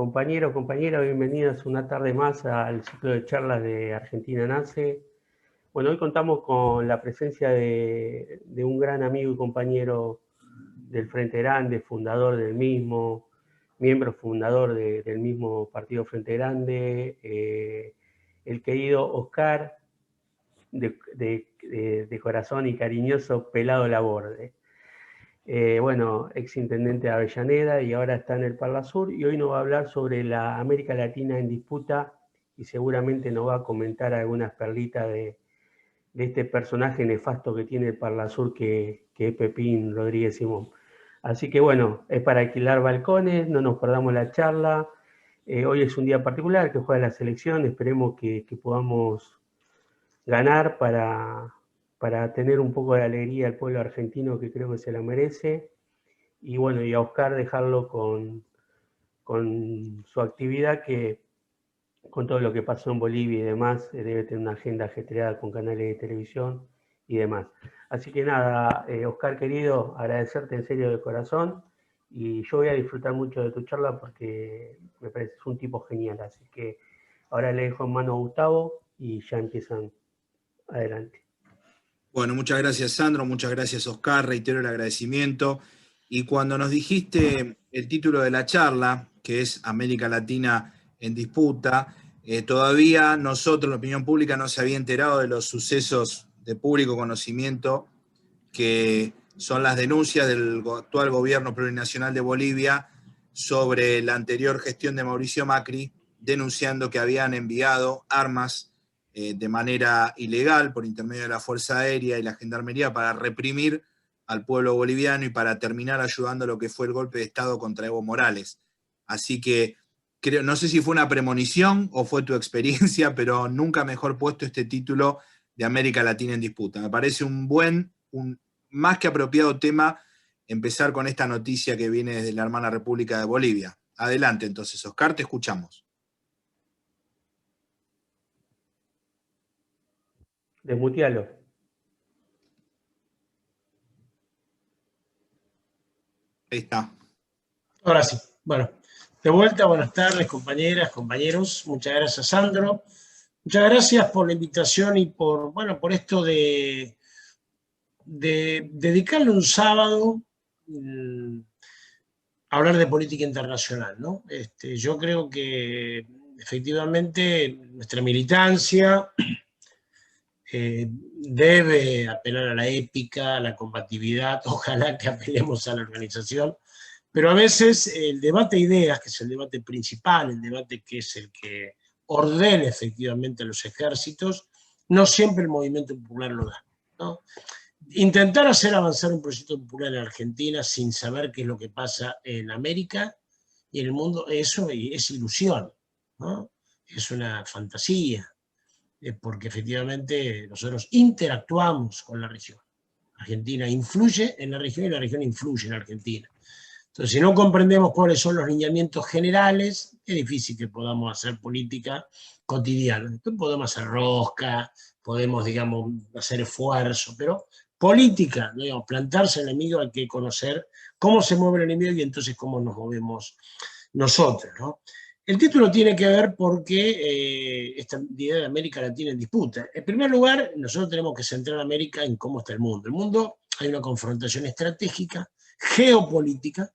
compañeros, compañeras, bienvenidos una tarde más al ciclo de charlas de Argentina Nace. Bueno, hoy contamos con la presencia de un gran amigo y compañero del Frente Grande, fundador del mismo, miembro fundador del mismo partido Frente Grande, el querido Oscar, de corazón y cariñoso, Pelado Laborde. Bueno, ex intendente de Avellaneda y ahora está en el Parla Sur, y hoy nos va a hablar sobre la América Latina en disputa y seguramente nos va a comentar algunas perlitas de este personaje nefasto que tiene el Parla Sur, que es Pepín Rodríguez Simón. Así que bueno, es para alquilar balcones, no nos perdamos la charla. Hoy es un día particular que juega la selección, esperemos que podamos ganar para tener un poco de alegría al pueblo argentino, que creo que se la merece. Y bueno, y a Oscar dejarlo con su actividad, que con todo lo que pasó en Bolivia y demás, debe tener una agenda ajetreada con canales de televisión y demás. Así que nada, Oscar querido, agradecerte en serio de corazón, y yo voy a disfrutar mucho de tu charla porque me parece un tipo genial. Así que ahora le dejo en mano a Gustavo y ya empiezan. Adelante. Bueno, muchas gracias, Sandro, muchas gracias, Oscar, reitero el agradecimiento. Y cuando nos dijiste el título de la charla, que es América Latina en disputa, todavía nosotros, la opinión pública, no se había enterado de los sucesos de público conocimiento, que son las denuncias del actual gobierno plurinacional de Bolivia sobre la anterior gestión de Mauricio Macri, denunciando que habían enviado armas de manera ilegal por intermedio de la Fuerza Aérea y la Gendarmería para reprimir al pueblo boliviano y para terminar ayudando a lo que fue el golpe de Estado contra Evo Morales. Así que no sé si fue una premonición o fue tu experiencia, pero nunca mejor puesto este título de América Latina en disputa. Me parece un más que apropiado tema empezar con esta noticia que viene desde la hermana República de Bolivia. Adelante entonces, Oscar, te escuchamos. Desmutealo. Ahí está. Ahora sí. Bueno, de vuelta, buenas tardes, compañeras, compañeros. Muchas gracias, Sandro. Muchas gracias por la invitación y por esto de dedicarle un sábado a hablar de política internacional, ¿no? Yo creo que efectivamente nuestra militancia debe apelar a la épica, a la combatividad, ojalá que apelemos a la organización, pero a veces el debate de ideas, que es el debate principal, el debate que es el que ordena efectivamente a los ejércitos, no siempre el movimiento popular lo da, ¿no? Intentar hacer avanzar un proyecto popular en Argentina sin saber qué es lo que pasa en América y en el mundo, eso es ilusión, ¿no? Es una fantasía, porque efectivamente nosotros interactuamos con la región. Argentina influye en la región y la región influye en Argentina. Entonces, si no comprendemos cuáles son los lineamientos generales, es difícil que podamos hacer política cotidiana. Entonces, podemos hacer rosca, podemos, digamos, hacer esfuerzo, pero política, digamos, plantarse al enemigo, hay que conocer cómo se mueve el enemigo y entonces cómo nos movemos nosotros, ¿no? El título tiene que ver porque esta idea de América Latina en disputa. En primer lugar, nosotros tenemos que centrar a América en cómo está el mundo. El mundo, hay una confrontación estratégica, geopolítica,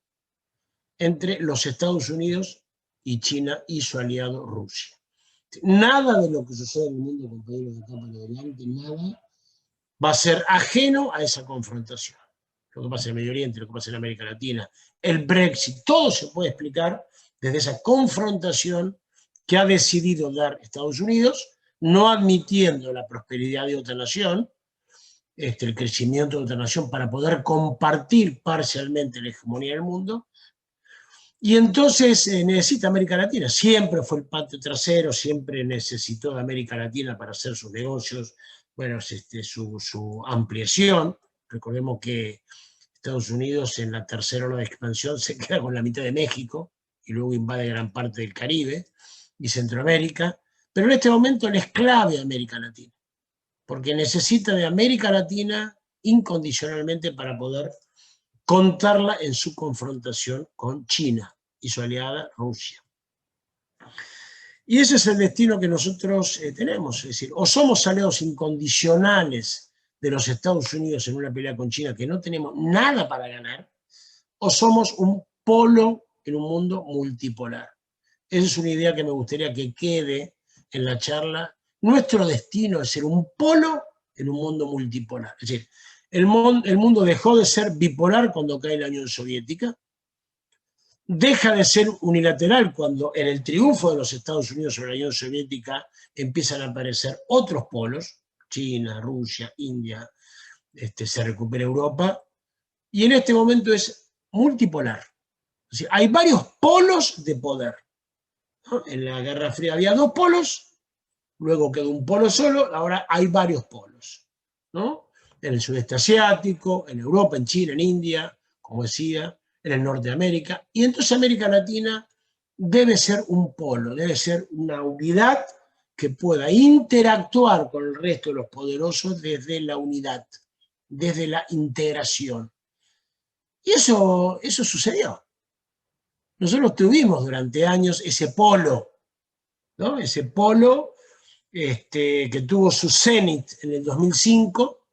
entre los Estados Unidos y China y su aliado Rusia. Nada de lo que sucede en el mundo, compañeros de acá para adelante, nada va a ser ajeno a esa confrontación. Lo que pasa en el Medio Oriente, lo que pasa en América Latina, el Brexit, todo se puede explicar desde esa confrontación que ha decidido dar Estados Unidos, no admitiendo la prosperidad de otra nación, el crecimiento de otra nación para poder compartir parcialmente la hegemonía del mundo. Y entonces necesita América Latina, siempre fue el patio trasero, siempre necesitó de América Latina para hacer sus negocios, bueno, su ampliación. Recordemos que Estados Unidos en la tercera ola de expansión se queda con la mitad de México y luego invade gran parte del Caribe y Centroamérica, pero en este momento le es clave América Latina, porque necesita de América Latina incondicionalmente para poder contarla en su confrontación con China y su aliada Rusia. Y ese es el destino que nosotros tenemos, es decir, o somos aliados incondicionales de los Estados Unidos en una pelea con China que no tenemos nada para ganar, o somos un polo en un mundo multipolar. Esa es una idea que me gustaría que quede en la charla. Nuestro destino es ser un polo en un mundo multipolar. Es decir, el mundo dejó de ser bipolar cuando cae la Unión Soviética, deja de ser unilateral cuando en el triunfo de los Estados Unidos sobre la Unión Soviética empiezan a aparecer otros polos, China, Rusia, India, se recupera Europa, y en este momento es multipolar. Es decir, hay varios polos de poder, ¿no? En la Guerra Fría había 2 polos, luego quedó un polo solo, ahora hay varios polos, ¿no? En el sudeste asiático, en Europa, en China, en India, como decía, en el norte de América, y entonces América Latina debe ser un polo, debe ser una unidad que pueda interactuar con el resto de los poderosos desde la unidad, desde la integración. Y eso sucedió. Nosotros tuvimos durante años ese polo, ¿no? Ese polo que tuvo su cenit en el 2005,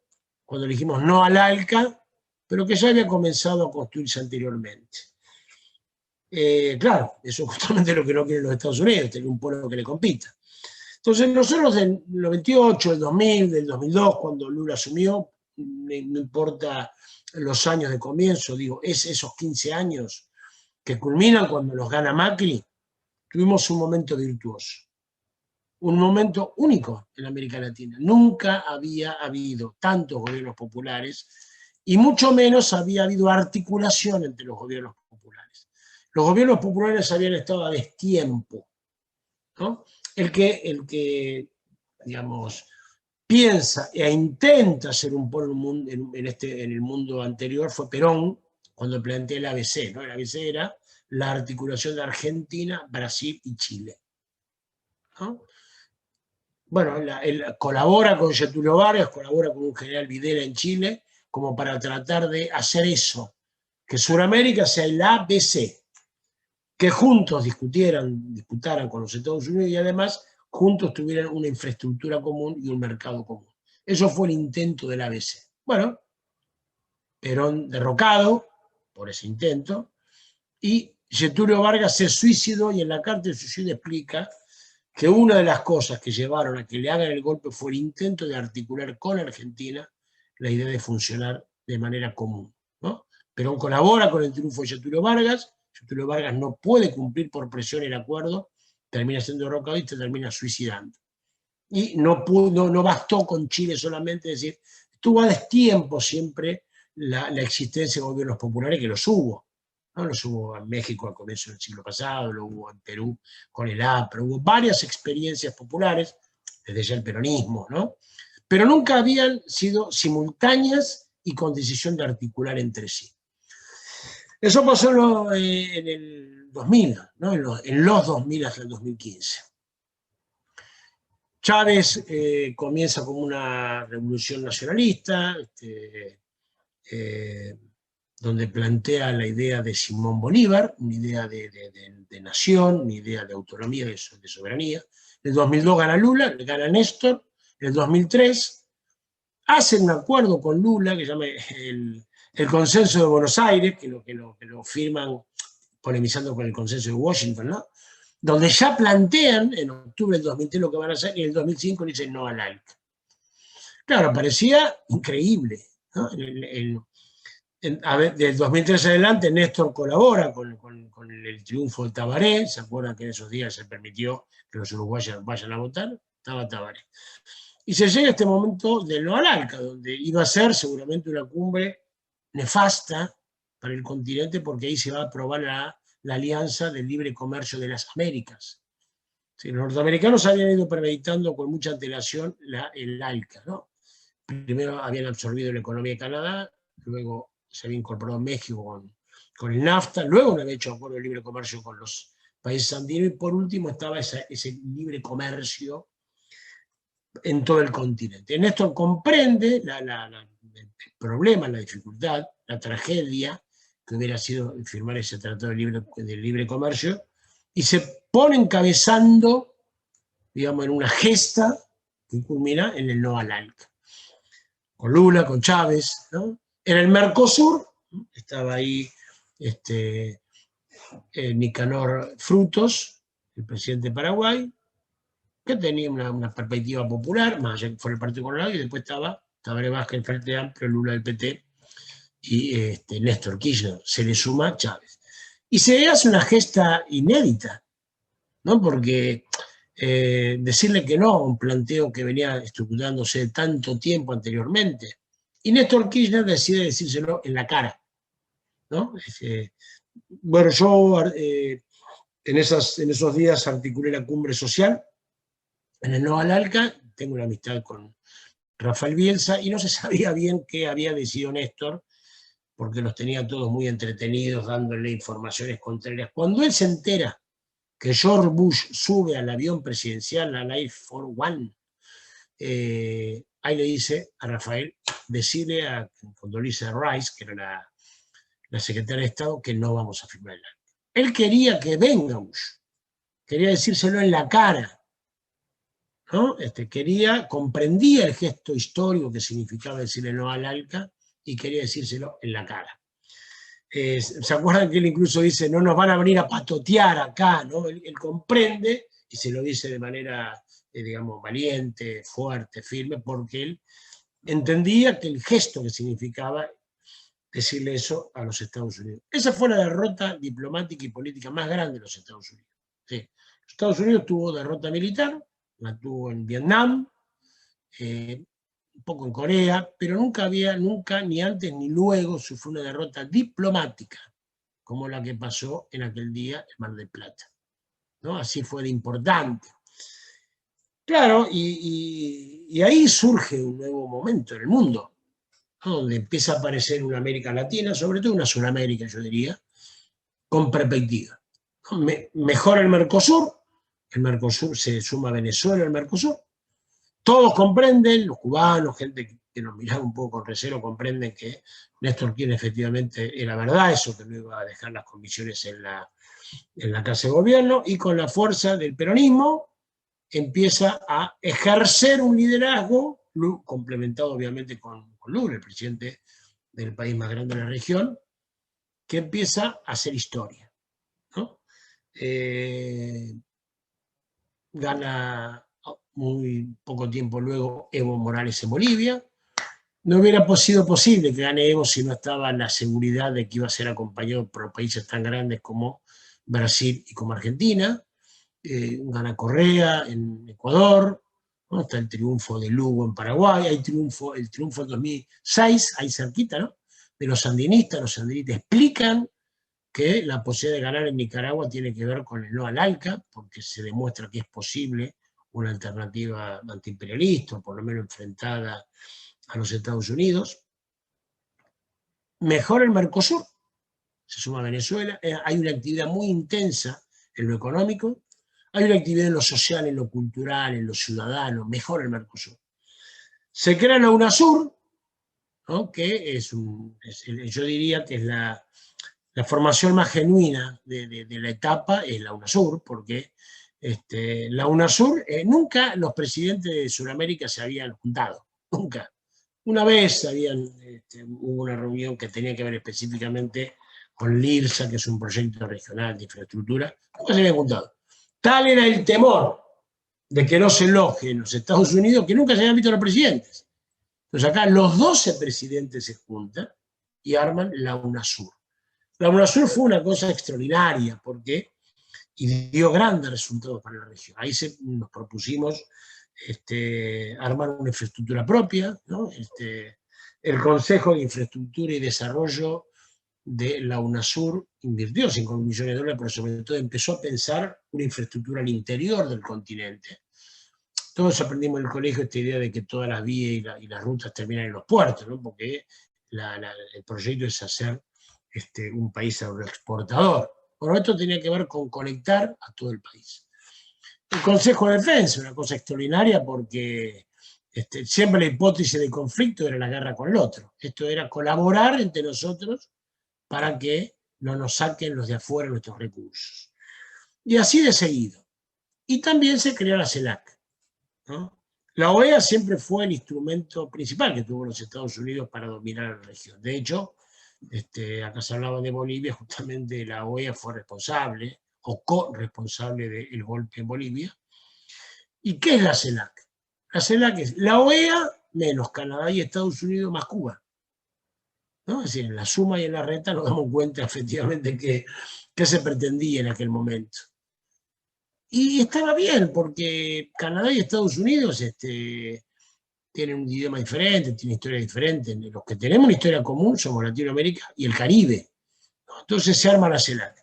cuando dijimos no al ALCA, pero que ya había comenzado a construirse anteriormente. Claro, eso es justamente lo que no quieren los Estados Unidos, tener un polo que le compita. Entonces nosotros del 98, del 2000, del 2002, cuando Lula asumió, no importa los años de comienzo, digo, es esos 15 años que culminan cuando los gana Macri, tuvimos un momento virtuoso, un momento único en América Latina. Nunca había habido tantos gobiernos populares y mucho menos había habido articulación entre los gobiernos populares. Los gobiernos populares habían estado a destiempo, ¿no? El que digamos, piensa e intenta ser un polo en el mundo anterior fue Perón, cuando plantea el ABC, ¿no? El ABC era la articulación de Argentina, Brasil y Chile, ¿no? Bueno, él colabora con Getúlio Vargas, colabora con un general Videla en Chile, como para tratar de hacer eso, que Sudamérica sea el ABC, que juntos disputaran con los Estados Unidos y además juntos tuvieran una infraestructura común y un mercado común. Eso fue el intento del ABC. Bueno, Perón derrocado por ese intento, y Getúlio Vargas se suicidó, y en la carta de suicidio explica que una de las cosas que llevaron a que le hagan el golpe fue el intento de articular con Argentina la idea de funcionar de manera común, ¿no? Perón colabora con el triunfo de Getúlio Vargas no puede cumplir por presión el acuerdo, termina siendo derrocado y se termina suicidando. Y no bastó con Chile solamente decir, estuvo a destiempo siempre la existencia de gobiernos populares, que los hubo. ¿No? Los hubo en México al comienzo del siglo pasado, lo hubo en Perú con el APRA, hubo varias experiencias populares, desde ya el peronismo, ¿no? Pero nunca habían sido simultáneas y con decisión de articular entre sí. Eso pasó en el 2000, ¿no? en los 2000 hasta el 2015. Chávez comienza como una revolución nacionalista, donde plantea la idea de Simón Bolívar, una idea de nación, una idea de autonomía, de soberanía. En el 2002 gana Lula, gana Néstor. En el 2003 hacen un acuerdo con Lula que se llama el Consenso de Buenos Aires, que lo firman polemizando con el Consenso de Washington, ¿no? Donde ya plantean en octubre del 2003 lo que van a hacer, y en el 2005 dicen no al ALCA. Claro, parecía increíble, ¿no? Del 2003 adelante, Néstor colabora con el triunfo de Tabaré. ¿Se acuerdan que en esos días se permitió que los uruguayos vayan a votar? Estaba Tabaré. Y se llega a este momento del no al ALCA, donde iba a ser seguramente una cumbre nefasta para el continente, porque ahí se va a aprobar la alianza del libre comercio de las Américas. Sí, los norteamericanos habían ido premeditando con mucha antelación el ALCA, ¿no? Primero habían absorbido la economía de Canadá, luego se había incorporado México con el NAFTA, luego no había hecho acuerdo de libre comercio con los países andinos, y por último estaba ese libre comercio en todo el continente. Néstor comprende el problema, la dificultad, la tragedia que hubiera sido firmar ese tratado de libre comercio, y se pone encabezando digamos, en una gesta que culmina en el no al ALCA. Con Lula, con Chávez, ¿no? En el Mercosur estaba ahí Nicanor Frutos, el presidente de Paraguay, que tenía una perspectiva popular, más allá que fue el Partido Colorado, y después estaba Tabaré Vázquez, el Frente Amplio, Lula del PT, y Néstor Kirchner. Se le suma Chávez. Y se hace una gesta inédita, ¿no? Porque decirle que no a un planteo que venía estructurándose tanto tiempo anteriormente. Y Néstor Kirchner decide decírselo en la cara, ¿no? Bueno, yo en esos días articulé la cumbre social en el No al ALCA, tengo una amistad con Rafael Bielsa, y no se sabía bien qué había decidido Néstor, porque los tenía todos muy entretenidos dándole informaciones contrarias. Cuando él se entera que George Bush sube al avión presidencial, al Air Force One, ahí le dice a Rafael, decide a Condoleezza Rice, que era la secretaria de Estado, que no vamos a firmar el ALCA. Él quería que venga Bush, quería decírselo en la cara, ¿no? Comprendía el gesto histórico que significaba decirle no al ALCA y quería decírselo en la cara. ¿Se acuerdan que él incluso dice, no nos van a venir a patotear acá, ¿no? Él comprende y se lo dice de manera, digamos, valiente, fuerte, firme, porque él entendía que el gesto que significaba decirle eso a los Estados Unidos. Esa fue la derrota diplomática y política más grande de los Estados Unidos. Sí. Estados Unidos tuvo derrota militar, la tuvo en Vietnam, un poco en Corea, pero nunca, ni antes ni luego, sufrió una derrota diplomática, como la que pasó en aquel día en Mar del Plata, ¿no? Así fue de importante. Claro, y ahí surge un nuevo momento en el mundo, ¿no? Donde empieza a aparecer una América Latina, sobre todo una Sudamérica, yo diría, con perspectiva. Mejora el Mercosur se suma a Venezuela al Mercosur. Todos comprenden, los cubanos, gente que nos miraba un poco con recelo, comprenden que Néstor Kirchner efectivamente era verdad, eso que no iba a dejar las comisiones en la Casa de Gobierno, y con la fuerza del peronismo empieza a ejercer un liderazgo, complementado obviamente con Lula, el presidente del país más grande de la región, que empieza a hacer historia, ¿no? Gana muy poco tiempo luego Evo Morales en Bolivia. No hubiera sido posible que gane Evo si no estaba la seguridad de que iba a ser acompañado por países tan grandes como Brasil y como Argentina. Gana Correa en Ecuador, ¿no? Está el triunfo de Lugo en Paraguay, hay el triunfo del 2006, ahí cerquita, ¿no? De los sandinistas explican que la posibilidad de ganar en Nicaragua tiene que ver con el no al ALCA, porque se demuestra que es posible una alternativa antiimperialista, o por lo menos enfrentada a los Estados Unidos. Mejora el Mercosur, se suma a Venezuela, hay una actividad muy intensa en lo económico, hay una actividad en lo social, en lo cultural, en lo ciudadano, mejora el Mercosur. Se crea la UNASUR, ¿no? Que yo diría que es la formación más genuina de la etapa, es la UNASUR, porque la UNASUR, nunca los presidentes de Sudamérica se habían juntado, nunca. Una vez hubo una reunión que tenía que ver específicamente con LIRSA, que es un proyecto regional de infraestructura, nunca se habían juntado. Tal era el temor de que no se elogie en los Estados Unidos que nunca se habían visto los presidentes. Entonces acá los 12 presidentes se juntan y arman la UNASUR. La UNASUR fue una cosa extraordinaria y dio grandes resultados para la región. Ahí nos propusimos armar una infraestructura propia, ¿no? El Consejo de Infraestructura y Desarrollo de la UNASUR invirtió 5 millones de dólares, pero sobre todo empezó a pensar una infraestructura al interior del continente. Todos aprendimos en el colegio esta idea de que todas las vías y las rutas terminan en los puertos, ¿no? Porque el proyecto es hacer un país agroexportador. Bueno, esto tenía que ver con conectar a todo el país. El Consejo de Defensa, una cosa extraordinaria porque siempre la hipótesis de conflicto era la guerra con el otro. Esto era colaborar entre nosotros para que no nos saquen los de afuera nuestros recursos. Y así de seguido. y también se creó la CELAC, ¿no? La OEA siempre fue el instrumento principal que tuvo los Estados Unidos para dominar la región. De hecho, acá se hablaba de Bolivia, justamente la OEA fue responsable o co-responsable del golpe en Bolivia. ¿Y qué es la CELAC? La CELAC es la OEA menos Canadá y Estados Unidos más Cuba, ¿no? Es decir, en la suma y en la reta nos damos cuenta efectivamente que se pretendía en aquel momento. Y estaba bien, porque Canadá y Estados Unidos tienen un idioma diferente, tienen historia diferente. Los que tenemos una historia común somos Latinoamérica y el Caribe, ¿no? Entonces se arma la CELAC.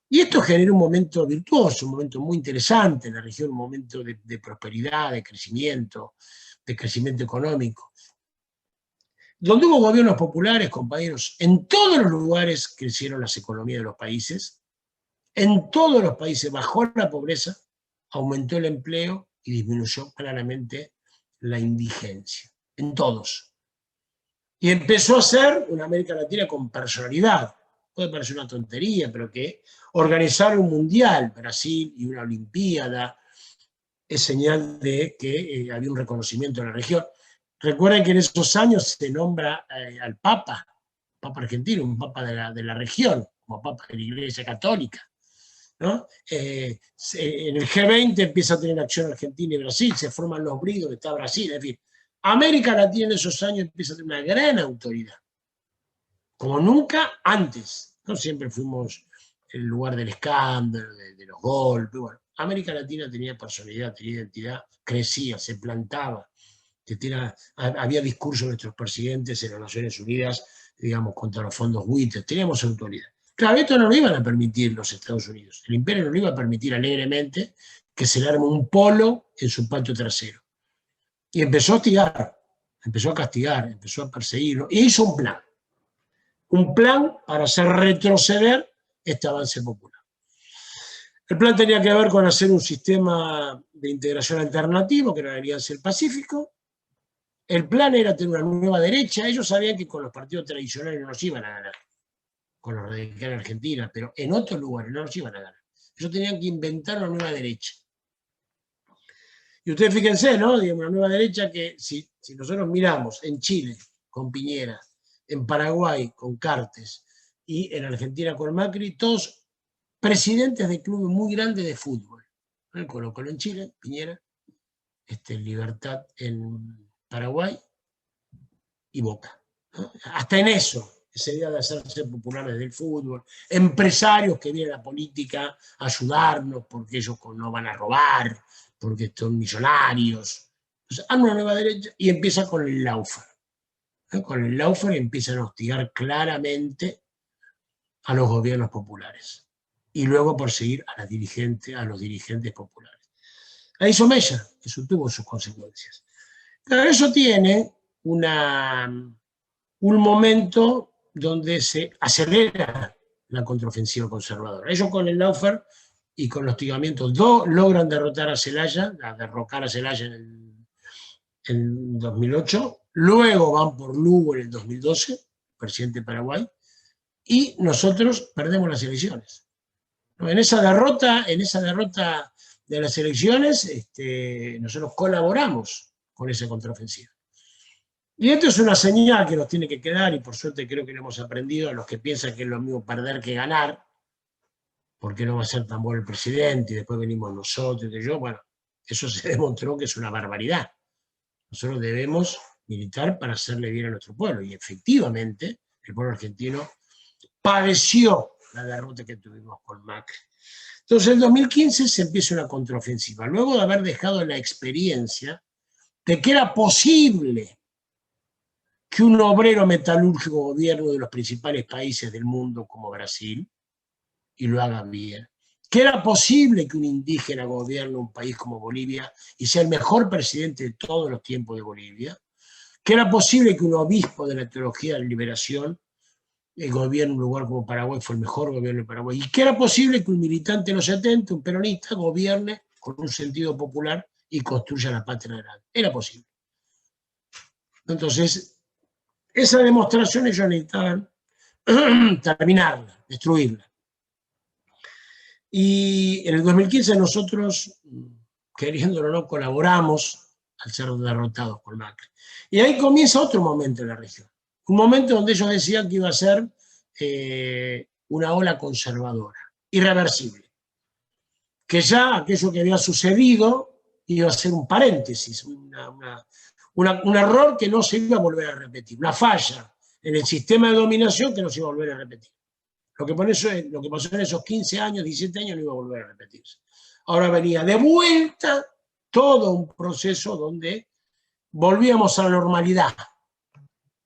Y esto genera un momento virtuoso, un momento muy interesante en la región, un momento de prosperidad, de crecimiento económico. Donde hubo gobiernos populares, compañeros, en todos los lugares crecieron las economías de los países, en todos los países bajó la pobreza, aumentó el empleo y disminuyó claramente la indigencia, en todos. Y empezó a ser una América Latina con personalidad. Puede parecer una tontería, pero que organizar un mundial, Brasil y una olimpiada, es señal de que había un reconocimiento en la región. Recuerden que en esos años se nombra al Papa argentino, un Papa de la región, como Papa de la Iglesia Católica, ¿no? En el G20 empieza a tener acción Argentina y Brasil, se forman los BRICS, donde está Brasil, en fin. América Latina en esos años empieza a tener una gran autoridad, como nunca antes, ¿no? Siempre fuimos el lugar del escándalo, de los golpes. Bueno, América Latina tenía personalidad, tenía identidad, crecía, se plantaba, había discursos de nuestros presidentes en las Naciones Unidas, digamos, contra los fondos buitres, teníamos autoridad. Claro, esto no lo iban a permitir los Estados Unidos, el imperio no lo iba a permitir alegremente que se le arme un polo en su patio trasero. Y empezó a hostigar, empezó a castigar, empezó a perseguirlo, y hizo un plan para hacer retroceder este avance popular. El plan tenía que ver con hacer un sistema de integración alternativo, que era la Alianza del Pacífico. El plan era tener una nueva derecha. Ellos sabían que con los partidos tradicionales no nos iban a ganar, con los radicales en Argentina, pero en otros lugares no nos iban a ganar. Ellos tenían que inventar una nueva derecha. Y ustedes fíjense, ¿no? Digamos, una nueva derecha que si nosotros miramos en Chile con Piñera, en Paraguay con Cartes y en Argentina con Macri, todos presidentes de clubes muy grandes de fútbol. Colo-Colo en Chile, Piñera, Libertad en Paraguay y Boca, ¿no? Hasta en eso, esa idea de hacerse populares del fútbol, empresarios que vienen a la política a ayudarnos porque ellos no van a robar, porque son millonarios. Entonces, hay una nueva derecha y empieza con el Lawfare. Con el Lawfare empiezan a hostigar claramente a los gobiernos populares y luego perseguir a los dirigentes populares. La hizo Mella, eso tuvo sus consecuencias. Claro, eso tiene un momento donde se acelera la contraofensiva conservadora. Ellos con el Lawfare y con los hostigamientos logran derrocar a Zelaya en 2008, luego van por Lugo en el 2012, presidente de Paraguay, y nosotros perdemos las elecciones. En esa derrota de las elecciones, nosotros colaboramos con esa contraofensiva. Y esto es una señal que nos tiene que quedar, y por suerte creo que lo hemos aprendido a los que piensan que es lo mismo perder que ganar, porque no va a ser tan bueno el presidente, y después venimos nosotros, y yo, bueno, eso se demostró que es una barbaridad. Nosotros debemos militar para hacerle bien a nuestro pueblo, y efectivamente el pueblo argentino padeció la derrota que tuvimos con Macri. Entonces, en el 2015 se empieza una contraofensiva, luego de haber dejado la experiencia de que era posible que un obrero metalúrgico gobierne uno de los principales países del mundo como Brasil, y lo haga bien. Que era posible que un indígena gobierne un país como Bolivia y sea el mejor presidente de todos los tiempos de Bolivia. Que era posible que un obispo de la teología de la liberación gobierne un lugar como Paraguay, fue el mejor gobierno de Paraguay. Y que era posible que un militante de los 70, un peronista, gobierne con un sentido popular y construya la patria grande. Era posible. Entonces, esa demostración ellos necesitaban terminarla, destruirla. Y en el 2015 nosotros, queriéndolo o no, colaboramos al ser derrotados por Macri. Y ahí comienza otro momento en la región. Un momento donde ellos decían que iba a ser una ola conservadora, irreversible. Que ya aquello que había sucedido iba a ser un paréntesis, un error que no se iba a volver a repetir, una falla en el sistema de dominación que no se iba a volver a repetir. Lo que pasó en esos 15 años, 17 años, no iba a volver a repetirse. Ahora venía de vuelta todo un proceso donde volvíamos a la normalidad,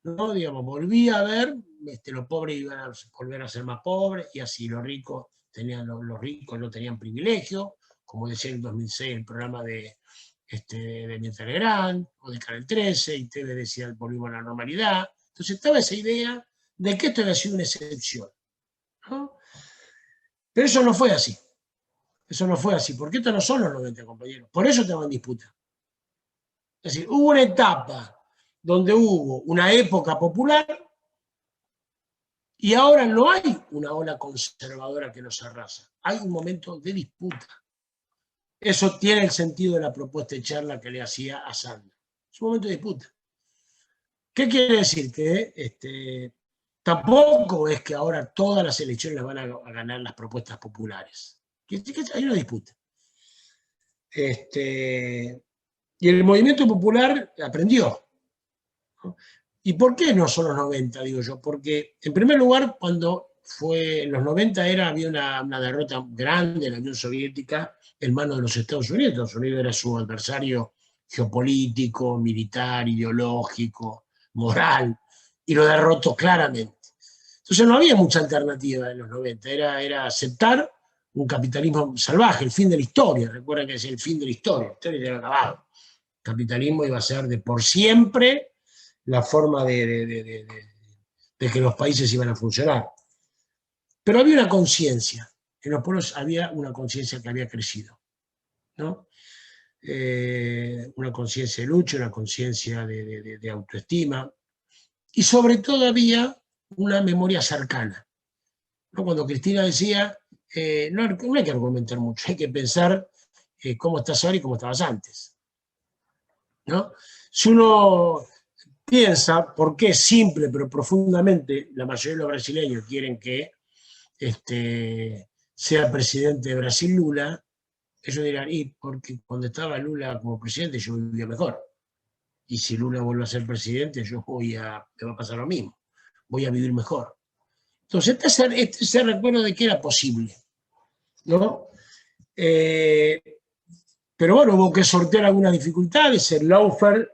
¿no? Digamos, volvía a ver, los pobres iban a volver a ser más pobres, y así los ricos ricos no tenían privilegio, como decía en el 2006 el programa de Mirta Legrand, o de Canal 13, y TV decía volvimos a la normalidad. Entonces estaba esa idea de que esto había sido una excepción, ¿no? Pero eso no fue así. Eso no fue así, porque estos no son los 90, compañeros. Por eso estamos en disputa. Es decir, hubo una etapa donde hubo una época popular y ahora no hay una ola conservadora que nos arrasa. Hay un momento de disputa. Eso tiene el sentido de la propuesta de charla que le hacía a Sandra. Es un momento de disputa. ¿Qué quiere decir? Que tampoco es que ahora todas las elecciones las van a ganar las propuestas populares. Hay una disputa. Y el movimiento popular aprendió, ¿no? ¿Y por qué no son los 90, digo yo? Porque, en primer lugar, cuando fue en los 90 había una derrota grande en la Unión Soviética en manos de los Estados Unidos. Estados Unidos era su adversario geopolítico, militar, ideológico, moral, y lo derrotó claramente. Entonces no había mucha alternativa en los 90, era aceptar un capitalismo salvaje, el fin de la historia. Recuerden que es el fin de la historia ya había acabado. El capitalismo iba a ser de por siempre la forma de que los países iban a funcionar. Pero había una conciencia, en los pueblos había una conciencia que había crecido, ¿no? Una conciencia de lucha, una conciencia de autoestima, y sobre todo había una memoria cercana, ¿no? Cuando Cristina decía, no hay que argumentar mucho, hay que pensar cómo estás ahora y cómo estabas antes, ¿no? Si uno piensa por qué simple pero profundamente la mayoría de los brasileños quieren que sea presidente de Brasil Lula, ellos dirán, y porque cuando estaba Lula como presidente yo vivía mejor, y si Lula vuelve a ser presidente me va a pasar lo mismo, voy a vivir mejor. Entonces este recuerdo de que era posible, ¿no? Pero bueno, hubo que sortear algunas dificultades. El lawfare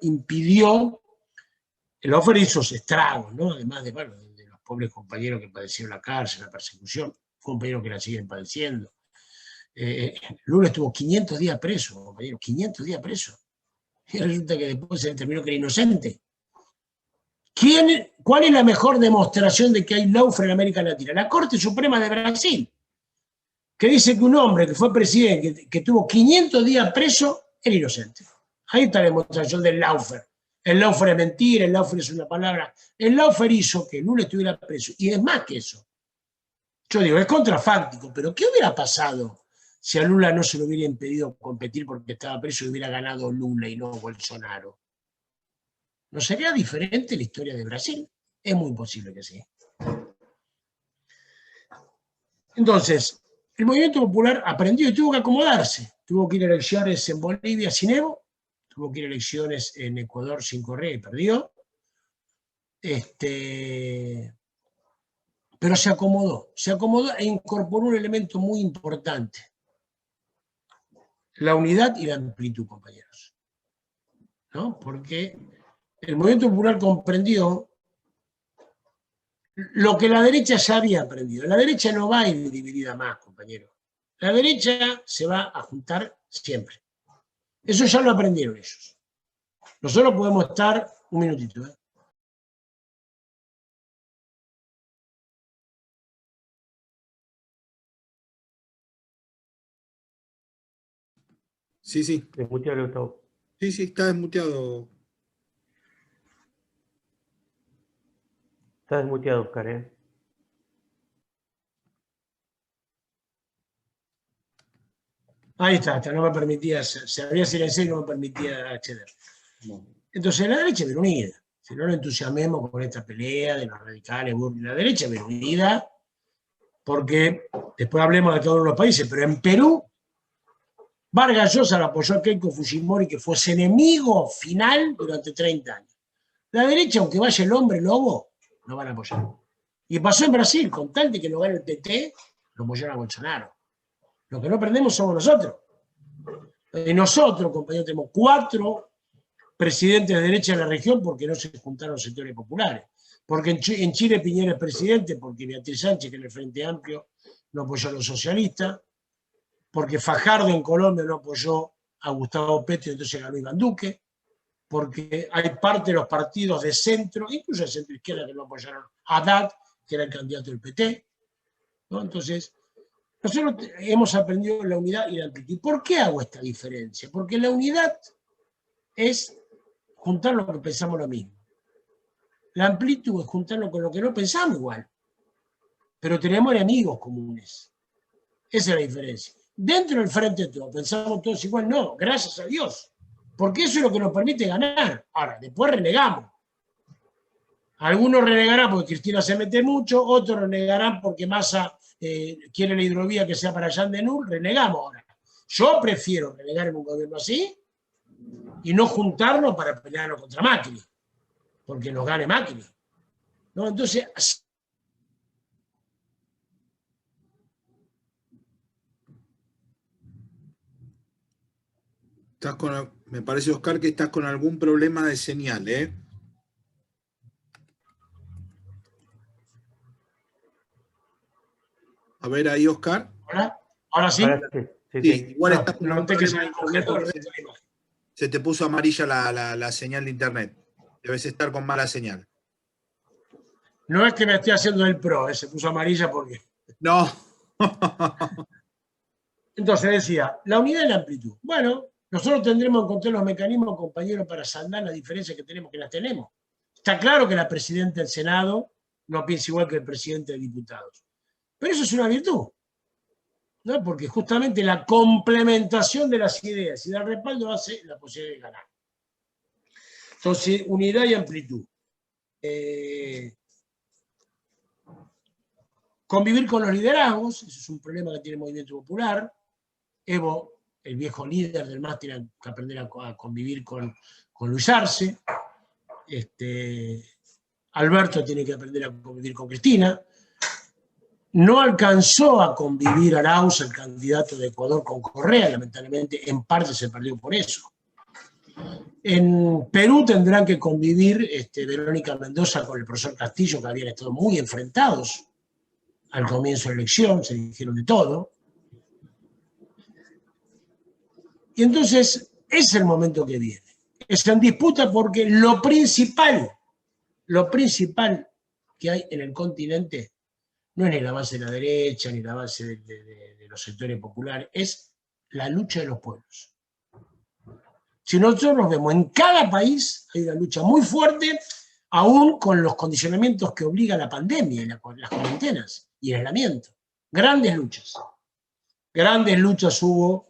hizo estragos, ¿no? Además de los pobres compañeros que padecieron la cárcel, la persecución, compañeros que la siguen padeciendo. Lula estuvo 500 días preso, compañeros, 500 días preso. Y resulta que después se determinó que era inocente. ¿Cuál es la mejor demostración de que hay lawfare en América Latina? La Corte Suprema de Brasil, que dice que un hombre que fue presidente, que tuvo 500 días preso, era inocente. Ahí está la demostración del lawfare. El lawfare es mentira, el lawfare es una palabra. El lawfare hizo que Lula estuviera preso. Y es más que eso. Yo digo, es contrafáctico, pero ¿qué hubiera pasado si a Lula no se le hubiera impedido competir porque estaba preso y hubiera ganado Lula y no Bolsonaro? ¿No sería diferente la historia de Brasil? Es muy posible que sí. Entonces, el movimiento popular aprendió y tuvo que acomodarse. Tuvo que ir a elecciones en Bolivia sin Evo, tuvo que ir a elecciones en Ecuador sin Correa y perdió. Pero se acomodó e incorporó un elemento muy importante: la unidad y la amplitud, compañeros, ¿no? Porque el movimiento popular comprendió lo que la derecha ya había aprendido. La derecha no va a ir dividida más, compañeros. La derecha se va a juntar siempre. Eso ya lo aprendieron ellos. Nosotros podemos estar un minutito, ¿eh? Sí, sí. Desmutealo, Gustavo. Sí, sí, está desmuteado. Está desmuteado, Oscar, ¿eh? Ahí está, hasta no me permitía, se había silenciado y no me permitía acceder. Entonces la derecha viene unida. Si no nos entusiasmemos con esta pelea de los radicales, la derecha viene unida, porque después hablemos de cada uno de los países, pero en Perú, Vargas Llosa lo apoyó a Keiko Fujimori, que fue su enemigo final durante 30 años. La derecha, aunque vaya el hombre lobo, lo van a apoyar. Y pasó en Brasil, con tal de que lo gane el PT, lo apoyaron a Bolsonaro. Lo que no aprendemos somos nosotros. Y nosotros, compañeros, tenemos 4 presidentes de derecha en la región porque no se juntaron sectores populares. Porque en Chile Piñera es presidente, porque Beatriz Sánchez, que en el Frente Amplio, no apoyó a los socialistas, porque Fajardo en Colombia no apoyó a Gustavo Petro, entonces ganó Iván Duque, porque hay parte de los partidos de centro, incluso de centro izquierda, que no apoyaron a Haddad, que era el candidato del PT. ¿No? Entonces, nosotros hemos aprendido la unidad y la amplitud. ¿Por qué hago esta diferencia? Porque la unidad es juntar lo que pensamos lo mismo. La amplitud es juntarlo con lo que no pensamos igual. Pero tenemos enemigos comunes. Esa es la diferencia. Dentro del frente de todo, pensamos todos igual, no, gracias a Dios. Porque eso es lo que nos permite ganar. Ahora, después renegamos. Algunos renegarán porque Cristina se mete mucho, otros renegarán porque Massa quiere la hidrovía que sea para Jean de Nur, renegamos ahora. Yo prefiero renegar en un gobierno así y no juntarnos para pelearnos contra Macri, porque nos gane Macri. ¿No? Entonces, me parece, Oscar, que estás con algún problema de señal, ¿eh? A ver ahí, Oscar. ¿Ahora sí? Sí, igual estás con un problema internet. Se te puso amarilla la señal de internet. Debes estar con mala señal. No es que me esté haciendo el pro, se puso amarilla porque... No. Entonces decía, la unidad y la amplitud. Bueno, nosotros tendremos que encontrar los mecanismos, compañeros, para saldar las diferencias que tenemos, que las tenemos. Está claro que la presidenta del Senado no piensa igual que el presidente de diputados. Pero eso es una virtud, ¿no? Porque justamente la complementación de las ideas y del respaldo hace la posibilidad de ganar. Entonces, unidad y amplitud. Convivir con los liderazgos, eso es un problema que tiene el movimiento popular. Evo, el viejo líder del MAS, tiene que aprender a convivir con Luis Arce. Alberto tiene que aprender a convivir con Cristina. No alcanzó a convivir Arauz, el candidato de Ecuador, con Correa, lamentablemente en parte se perdió por eso. En Perú tendrán que convivir Verónica Mendoza con el profesor Castillo, que habían estado muy enfrentados al comienzo de la elección, se dijeron de todo. Y entonces es el momento que viene. Es en disputa porque lo principal que hay en el continente no es ni la base de la derecha, ni la base de los sectores populares, es la lucha de los pueblos. Si nosotros nos vemos, en cada país hay una lucha muy fuerte, aún con los condicionamientos que obliga la pandemia, las cuarentenas y el aislamiento. Grandes luchas hubo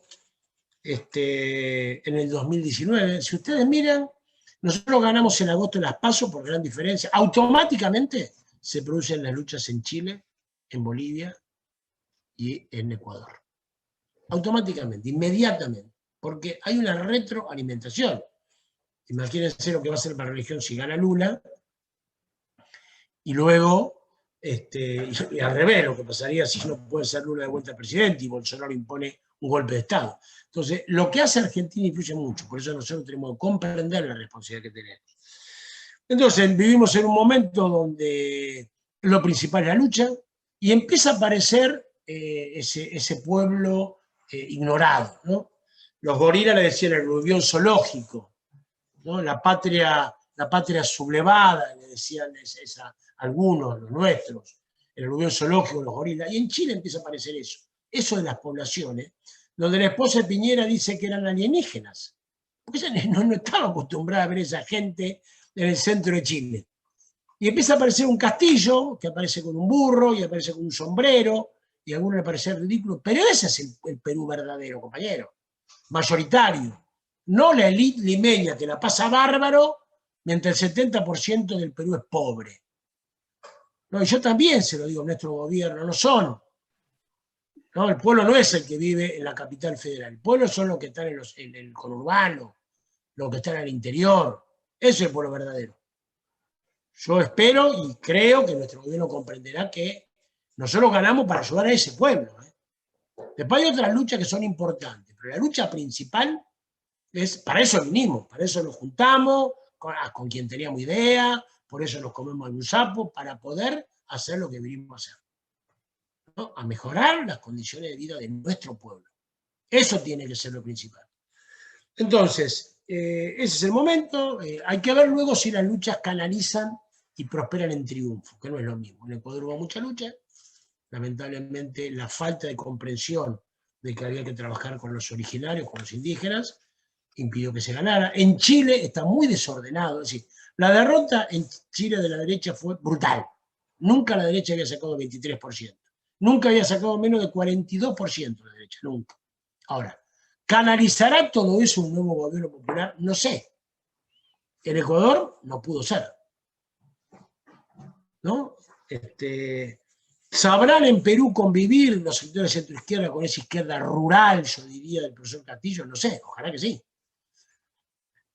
en el 2019. Si ustedes miran, nosotros ganamos en agosto las PASO por gran diferencia. Automáticamente se producen las luchas en Chile, en Bolivia y en Ecuador. Automáticamente, inmediatamente, porque hay una retroalimentación. Imagínense lo que va a ser para la región si gana Lula, y luego, y al revés, lo que pasaría si no puede ser Lula de vuelta presidente y Bolsonaro impone un golpe de Estado. Entonces, lo que hace Argentina influye mucho, por eso nosotros tenemos que comprender la responsabilidad que tenemos. Entonces, vivimos en un momento donde lo principal es la lucha, y empieza a aparecer ese pueblo ignorado, ¿no? Los gorilas le decían el rubión zoológico, ¿no? La patria sublevada, le decían a algunos, los nuestros, el rubión zoológico, los gorilas. Y en Chile empieza a aparecer eso de las poblaciones, donde la esposa de Piñera dice que eran alienígenas, porque ella no estaba acostumbrada a ver esa gente en el centro de Chile. Y empieza a aparecer un castillo, que aparece con un burro, y aparece con un sombrero, y a algunos le parece ridículo, pero ese es el Perú verdadero, compañero, mayoritario. No la élite limeña que la pasa bárbaro, mientras el 70% del Perú es pobre. No, y yo también se lo digo a nuestro gobierno, no son. ¿No? El pueblo no es el que vive en la capital federal, el pueblo son los que están en el conurbano, los que están al interior. Eso es el pueblo verdadero. Yo espero y creo que nuestro gobierno comprenderá que nosotros ganamos para ayudar a ese pueblo. Después hay otras luchas que son importantes, pero la lucha principal es, para eso vinimos, para eso nos juntamos con quien teníamos idea, por eso nos comemos algún sapo, para poder hacer lo que vinimos a hacer, ¿no? A mejorar las condiciones de vida de nuestro pueblo. Eso tiene que ser lo principal. Entonces, ese es el momento. Hay que ver luego si las luchas canalizan y prosperan en triunfo, que no es lo mismo. En Ecuador hubo mucha lucha. Lamentablemente, la falta de comprensión de que había que trabajar con los originarios, con los indígenas, impidió que se ganara. En Chile está muy desordenado. Es decir, la derrota en Chile de la derecha fue brutal. Nunca la derecha había sacado 23%. Nunca había sacado menos de 42% la derecha, nunca. Ahora, ¿canalizará todo eso un nuevo gobierno popular? No sé. En Ecuador no pudo ser, ¿no? ¿Sabrán en Perú convivir los sectores centro-izquierda con esa izquierda rural, yo diría, del profesor Castillo? No sé, ojalá que sí.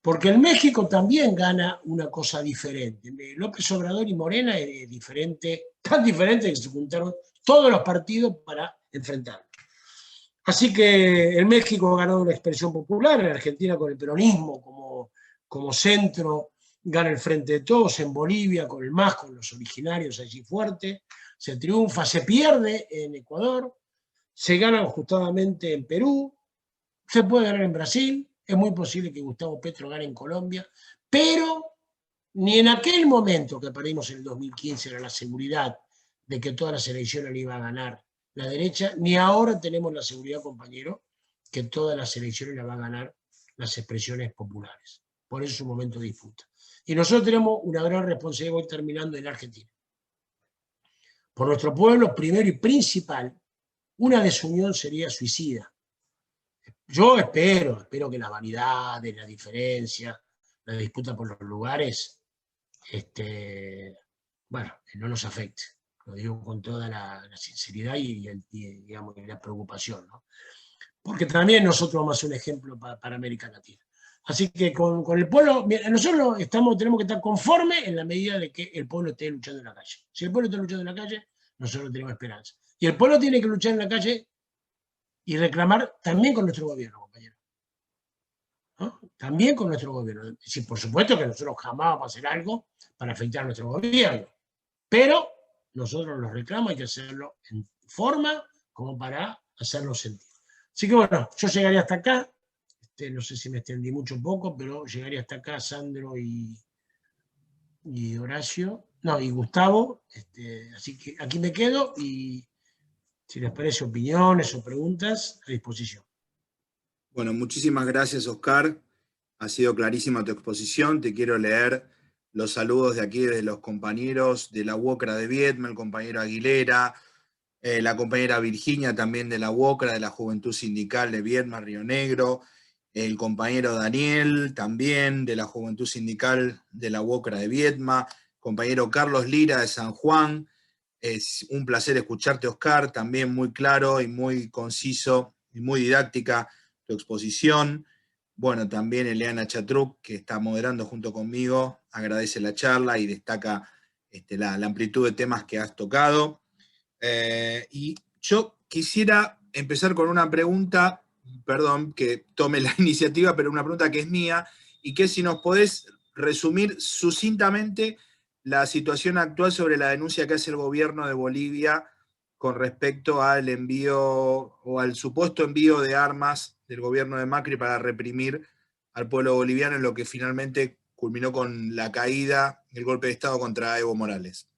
Porque en México también gana una cosa diferente. López Obrador y Morena es diferente, tan diferente que se juntaron todos los partidos para enfrentarlo. Así que en México ha ganado una expresión popular, en Argentina con el peronismo como centro gana el Frente de Todos, en Bolivia con el MAS, con los originarios allí fuerte, se triunfa, se pierde en Ecuador, se gana ajustadamente en Perú, se puede ganar en Brasil, es muy posible que Gustavo Petro gane en Colombia, pero ni en aquel momento que perdimos en el 2015 era la seguridad de que todas las elecciones le iba a ganar la derecha, ni ahora tenemos la seguridad, compañero, que todas las elecciones las va a ganar las expresiones populares. Por eso es un momento de disputa. Y nosotros tenemos una gran responsabilidad, voy terminando, en la Argentina. Por nuestro pueblo, primero y principal, una desunión sería suicida. Yo espero que la vanidad, la diferencia, la disputa por los lugares, bueno, no nos afecte. Lo digo con toda la sinceridad y digamos, la preocupación, ¿no? Porque también nosotros vamos a ser un ejemplo para América Latina. Así que con el pueblo, nosotros tenemos que estar conformes en la medida de que el pueblo esté luchando en la calle. Si el pueblo está luchando en la calle, nosotros tenemos esperanza. Y el pueblo tiene que luchar en la calle y reclamar también con nuestro gobierno, compañero. ¿No? También con nuestro gobierno. Es decir, por supuesto que nosotros jamás vamos a hacer algo para afectar a nuestro gobierno, pero nosotros los reclamos, hay que hacerlo en forma como para hacerlo sentir. Así que bueno, yo llegaría hasta acá. No sé si me extendí mucho o poco, pero llegaría hasta acá Sandro y Horacio, no, y Gustavo. Así que aquí me quedo y si les parece opiniones o preguntas, a disposición. Bueno, muchísimas gracias, Oscar. Ha sido clarísima tu exposición. Te quiero leer los saludos de aquí de los compañeros de la UOCRA de Viedma, el compañero Aguilera, la compañera Virginia también de la UOCRA, de la Juventud Sindical de Viedma, Río Negro, el compañero Daniel también de la Juventud Sindical de la UOCRA de Viedma, compañero Carlos Lira de San Juan. Es un placer escucharte, Oscar, también muy claro y muy conciso y muy didáctica tu exposición. Bueno, también Eliana Chatruc, que está moderando junto conmigo, agradece la charla y destaca la amplitud de temas que has tocado. Y yo quisiera empezar con una pregunta, perdón que tome la iniciativa, pero una pregunta que es mía, y que si nos podés resumir sucintamente la situación actual sobre la denuncia que hace el gobierno de Bolivia con respecto al envío o al supuesto envío de armas del gobierno de Macri para reprimir al pueblo boliviano en lo que finalmente culminó con la caída, el golpe de Estado contra Evo Morales.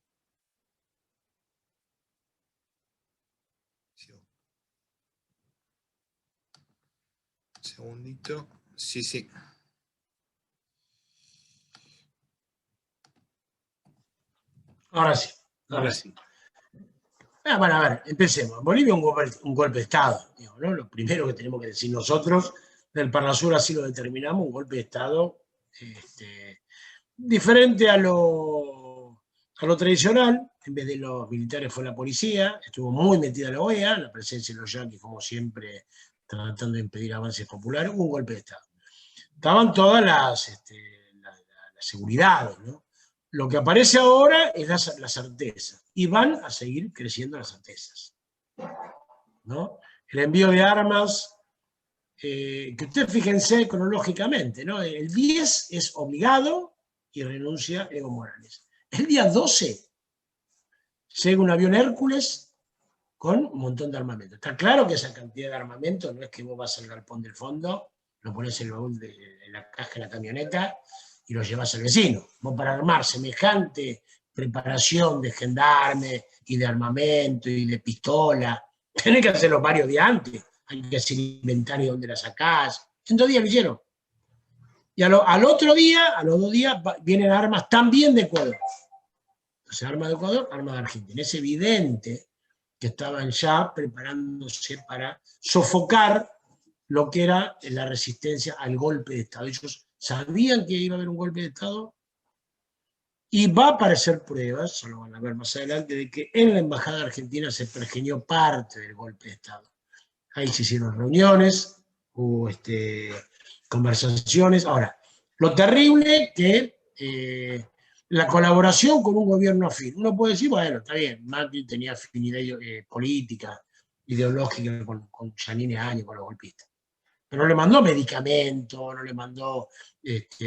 Segundito. Sí, sí. Ahora sí. Ahora sí. Bueno, a ver, empecemos. En Bolivia un golpe de Estado, digamos, ¿no? Lo primero que tenemos que decir nosotros, del Parlasur así lo determinamos, un golpe de Estado diferente a lo tradicional. En vez de los militares fue la policía, estuvo muy metida la OEA, la presencia de los yanquis, como siempre, tratando de impedir avances populares, hubo un golpe de Estado. Estaban todas las seguridades, ¿no? Lo que aparece ahora es la certeza, y van a seguir creciendo las certezas, ¿no? El envío de armas, que ustedes fíjense cronológicamente, ¿no? El 10 es obligado y renuncia Evo Morales. El día 12 llega un avión Hércules con un montón de armamento. Está claro que esa cantidad de armamento no es que vos vas al galpón del fondo, lo pones en el baúl de la caja de la camioneta y lo llevas al vecino. Vos para armar semejante preparación de gendarme y de armamento y de pistola, tenés que hacerlo varios días antes. Hay que hacer inventario donde la sacás. En 2 días lo hicieron. Y al otro día, a los 2 días, vienen armas también de Ecuador. Entonces, armas de Ecuador, armas de Argentina. Es evidente que estaban ya preparándose para sofocar lo que era la resistencia al golpe de Estado. Ellos sabían que iba a haber un golpe de Estado y va a aparecer pruebas, eso lo van a ver más adelante, de que en la Embajada Argentina se pergeñó parte del golpe de Estado. Ahí se hicieron reuniones, hubo conversaciones. Ahora, lo terrible que la colaboración con un gobierno afín. Uno puede decir, bueno, está bien, Macri tenía afinidad política, ideológica con Yanine Áñez, con los golpistas. Pero no le mandó medicamento, no le mandó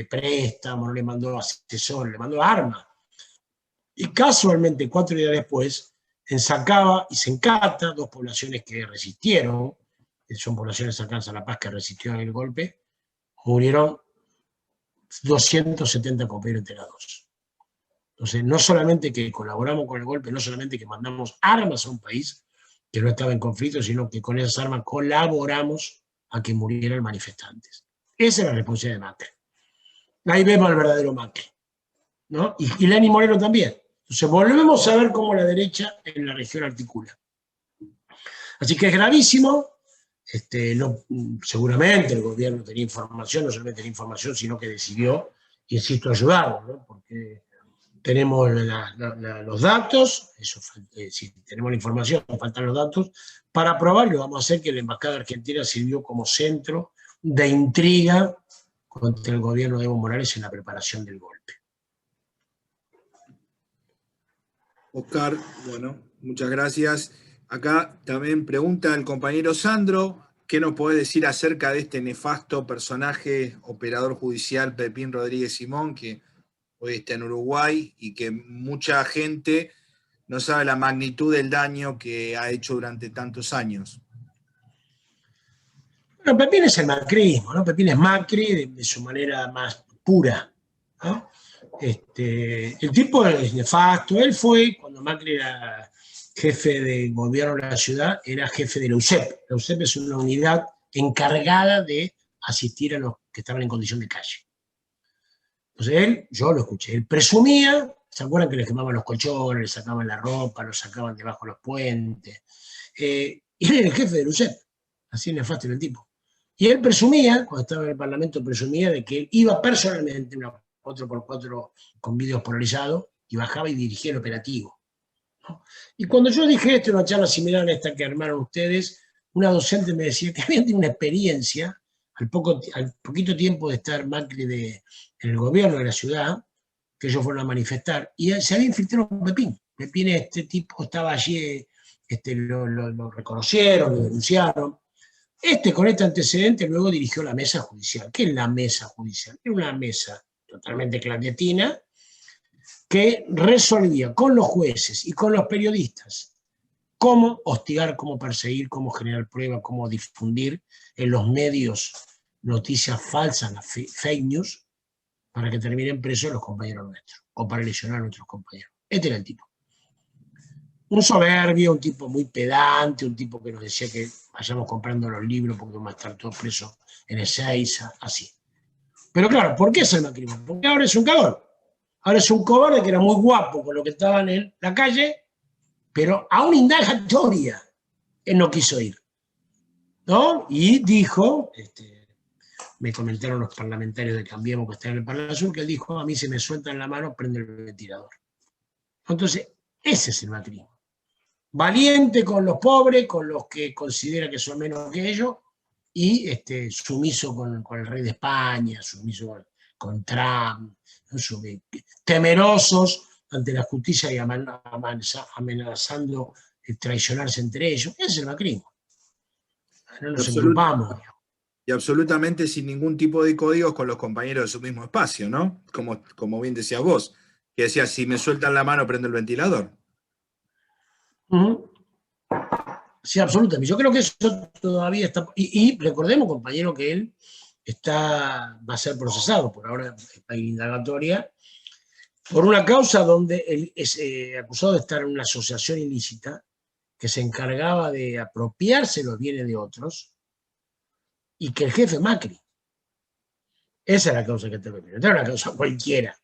préstamo, no le mandó asesor, le mandó armas. Y casualmente, 4 días después, en Sacaba y Sencata, 2 poblaciones que resistieron, son poblaciones cercanas a La Paz que resistieron el golpe, murieron 270 compañeros integrados. Entonces, no solamente que colaboramos con el golpe, no solamente que mandamos armas a un país que no estaba en conflicto, sino que con esas armas colaboramos a que murieran manifestantes. Esa es la responsabilidad de Macri. Ahí vemos al verdadero Macri, ¿no? Y Lenín Moreno también. Entonces, volvemos a ver cómo la derecha en la región articula. Así que es gravísimo. Seguramente el gobierno tenía información, no solamente tenía información, sino que decidió, insisto, ayudarnos, ¿no? Porque tenemos los datos, si tenemos la información, faltan los datos, para probarlo vamos a hacer que la Embajada Argentina sirvió como centro de intriga contra el gobierno de Evo Morales en la preparación del golpe. Oscar, bueno, muchas gracias. Acá también pregunta el compañero Sandro, ¿qué nos podés decir acerca de este nefasto personaje, operador judicial Pepín Rodríguez Simón, que hoy está en Uruguay y que mucha gente no sabe la magnitud del daño que ha hecho durante tantos años? Bueno, Pepín es el macrismo, ¿no? Pepín es Macri de su manera más pura, ¿no? El tipo es nefasto. Él fue, cuando Macri era jefe de gobierno de la ciudad, era jefe de la UCEP. La UCEP es una unidad encargada de asistir a los que estaban en condición de calle. Entonces yo lo escuché, él presumía, ¿se acuerdan que le quemaban los colchones, le sacaban la ropa, lo sacaban debajo de los puentes? Y él era el jefe de la UCEP, así nefasto era el tipo. Y él presumía, cuando estaba en el Parlamento, presumía de que él iba personalmente, una 4x4 con vídeos polarizados, y bajaba y dirigía el operativo, ¿no? Y cuando yo dije esto en una charla similar a esta que armaron ustedes, una docente me decía que habían tenido una experiencia, al poquito tiempo de estar Macri en el gobierno de la ciudad, que ellos fueron a manifestar, y se había infiltrado un Pepín. Pepín, este tipo estaba allí, lo reconocieron, lo denunciaron. Con este antecedente luego dirigió la mesa judicial. ¿Qué es la mesa judicial? Era una mesa totalmente clandestina que resolvía con los jueces y con los periodistas cómo hostigar, cómo perseguir, cómo generar pruebas, cómo difundir en los medios noticias falsas, las fake news, para que terminen presos los compañeros nuestros, o para lesionar a nuestros compañeros. Este era el tipo. Un soberbio, un tipo muy pedante, un tipo que nos decía que vayamos comprando los libros porque vamos a estar todos presos en Ezeiza, así. Pero claro, ¿por qué es el macrismo? Porque ahora es un cagón. Ahora es un cobarde que era muy guapo con lo que estaban en la calle pero a una indagatoria él no quiso ir, ¿no? Y dijo, me comentaron los parlamentarios de Cambiemos que están en el Parlamento Sur, que él dijo, a mí se me suelta en la mano, prende el ventilador. Entonces, ese es el macrismo. Valiente con los pobres, con los que considera que son menos que ellos, y sumiso con el rey de España, sumiso con Trump, temerosos ante la justicia y amenazando traicionarse entre ellos. Ese es el macrismo. No nos engrupamos. Y absolutamente sin ningún tipo de códigos con los compañeros de su mismo espacio, ¿no? Como bien decías vos, que decías, si me sueltan la mano, prendo el ventilador. Sí, absolutamente. Yo creo que eso todavía está... Y recordemos, compañero, que él va a ser procesado, por ahora está en indagatoria, por una causa donde él es acusado de estar en una asociación ilícita que se encargaba de apropiarse los bienes de otros y que el jefe Macri. Esa es la causa que te refieres, no era una causa cualquiera.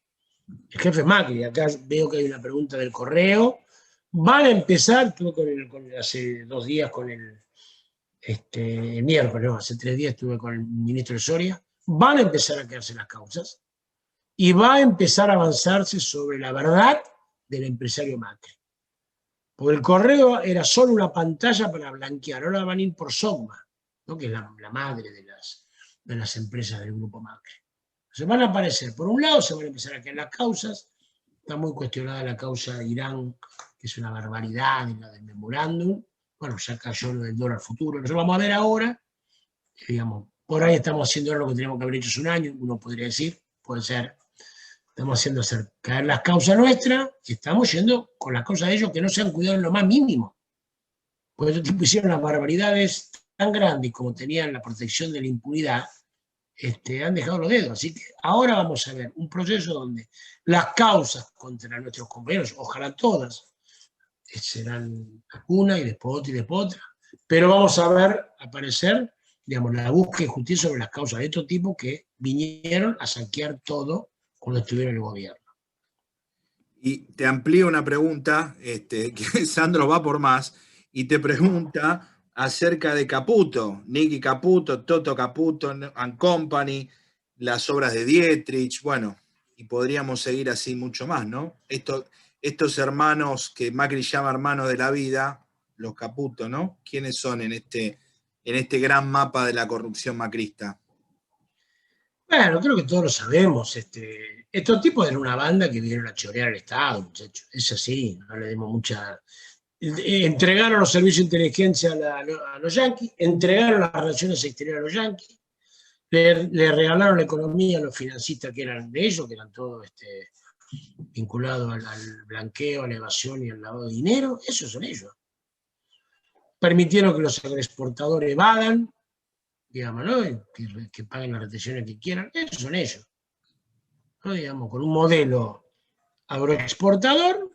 El jefe Macri, acá veo que hay una pregunta del correo. Van a empezar, estuve hace 2 días con el miércoles, no, hace 3 días estuve con el ministro de Soria, van a empezar a quedarse las causas y va a empezar a avanzarse sobre la verdad del empresario Macri. Porque el correo era solo una pantalla para blanquear, ahora van a ir por Sogma, ¿no? Que es la madre de las empresas del grupo Macri. Se van a aparecer, por un lado se van a empezar a quedar las causas, está muy cuestionada la causa de Irán, que es una barbaridad, la del memorándum. Bueno, ya cayó lo del dólar futuro. Nosotros vamos a ver ahora, digamos, por ahí estamos haciendo lo que teníamos que haber hecho hace un año, uno podría decir, puede ser, estamos haciendo hacer caer las causas nuestras y estamos yendo con las causas de ellos que no se han cuidado en lo más mínimo. Porque estos tipos hicieron las barbaridades tan grandes como tenían la protección de la impunidad, han dejado los dedos. Así que ahora vamos a ver un proceso donde las causas contra nuestros compañeros, ojalá todas, serán una y después otra y después otra, pero vamos a ver aparecer, digamos, la búsqueda de justicia sobre las causas de estos tipos que vinieron a saquear todo cuando estuvieron en el gobierno. Y te amplío una pregunta, que Sandro va por más, y te pregunta acerca de Caputo, Nicky Caputo, Toto Caputo and Company, las obras de Dietrich, bueno, y podríamos seguir así mucho más, ¿no? Estos hermanos que Macri llama hermanos de la vida, los Caputo, ¿no? ¿Quiénes son en este gran mapa de la corrupción macrista? Bueno, creo que todos lo sabemos. Estos tipos eran una banda que vinieron a chorear al Estado, muchachos. Es así, no le demos mucha... Entregaron los servicios de inteligencia a los yanquis, entregaron las relaciones exteriores a los yanquis, le regalaron la economía a los financistas que eran de ellos, que eran todos vinculados al blanqueo, a la evasión y al lavado de dinero. Esos son ellos. Permitieron que los agroexportadores evadan, digamos, ¿no? Que paguen las retenciones que quieran. Esos son ellos, ¿no? Digamos, con un modelo agroexportador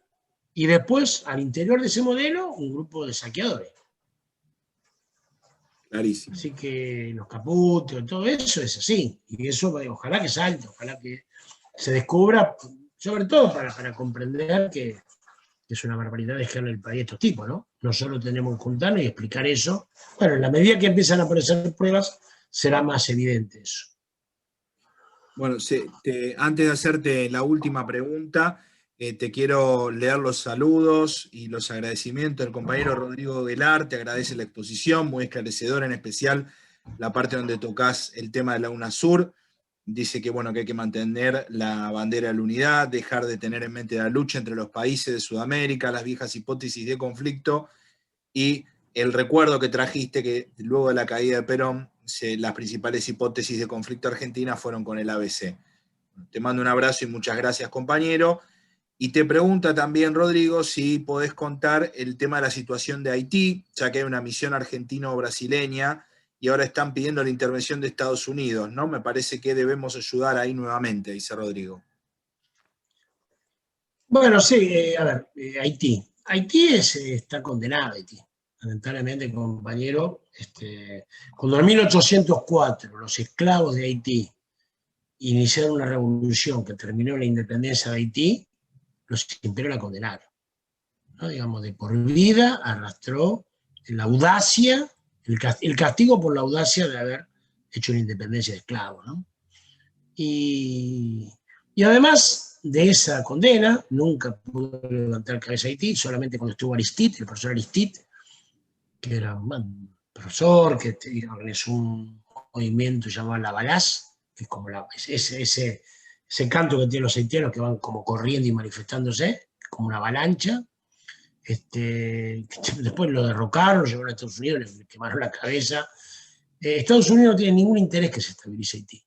y después, al interior de ese modelo, un grupo de saqueadores. Clarísimo. Así que los Caputos, todo eso es así. Y eso, ojalá que salte, ojalá que se descubra, sobre todo para comprender que es una barbaridad dejarle el país a estos tipos, ¿no? Nosotros tenemos que juntarnos y explicar eso. Bueno, en la medida que empiezan a aparecer pruebas, será más evidente eso. Bueno, antes de hacerte la última pregunta, te quiero leer los saludos y los agradecimientos. El compañero Rodrigo Velar te agradece la exposición, muy esclarecedora, en especial la parte donde tocas el tema de la UNASUR. Dice que, bueno, que hay que mantener la bandera de la unidad, dejar de tener en mente la lucha entre los países de Sudamérica, las viejas hipótesis de conflicto y el recuerdo que trajiste que luego de la caída de Perón, las principales hipótesis de conflicto argentina fueron con el ABC. Te mando un abrazo y muchas gracias, compañero. Y te pregunta también, Rodrigo, si podés contar el tema de la situación de Haití, ya que hay una misión argentino-brasileña y ahora están pidiendo la intervención de Estados Unidos, ¿no? Me parece que debemos ayudar ahí nuevamente, dice Rodrigo. Bueno, sí, a ver, Haití. Haití está condenado, Haití. Lamentablemente, compañero, cuando en 1804 los esclavos de Haití iniciaron una revolución que terminó en la independencia de Haití, los imperios la condenaron. ¿no? Digamos, de por vida arrastró la audacia, el castigo por la audacia de haber hecho una independencia de esclavos, ¿no? Y además de esa condena, nunca pudo levantar cabeza Haití, solamente cuando estuvo Aristide, el profesor Aristide, que era un profesor que organizó un movimiento llamado La Balaz, que es como ese canto que tienen los haitianos que van como corriendo y manifestándose, como una avalancha. Después lo derrocaron, lo llevaron a Estados Unidos, le quemaron la cabeza. Estados Unidos no tiene ningún interés que se estabilice Haití.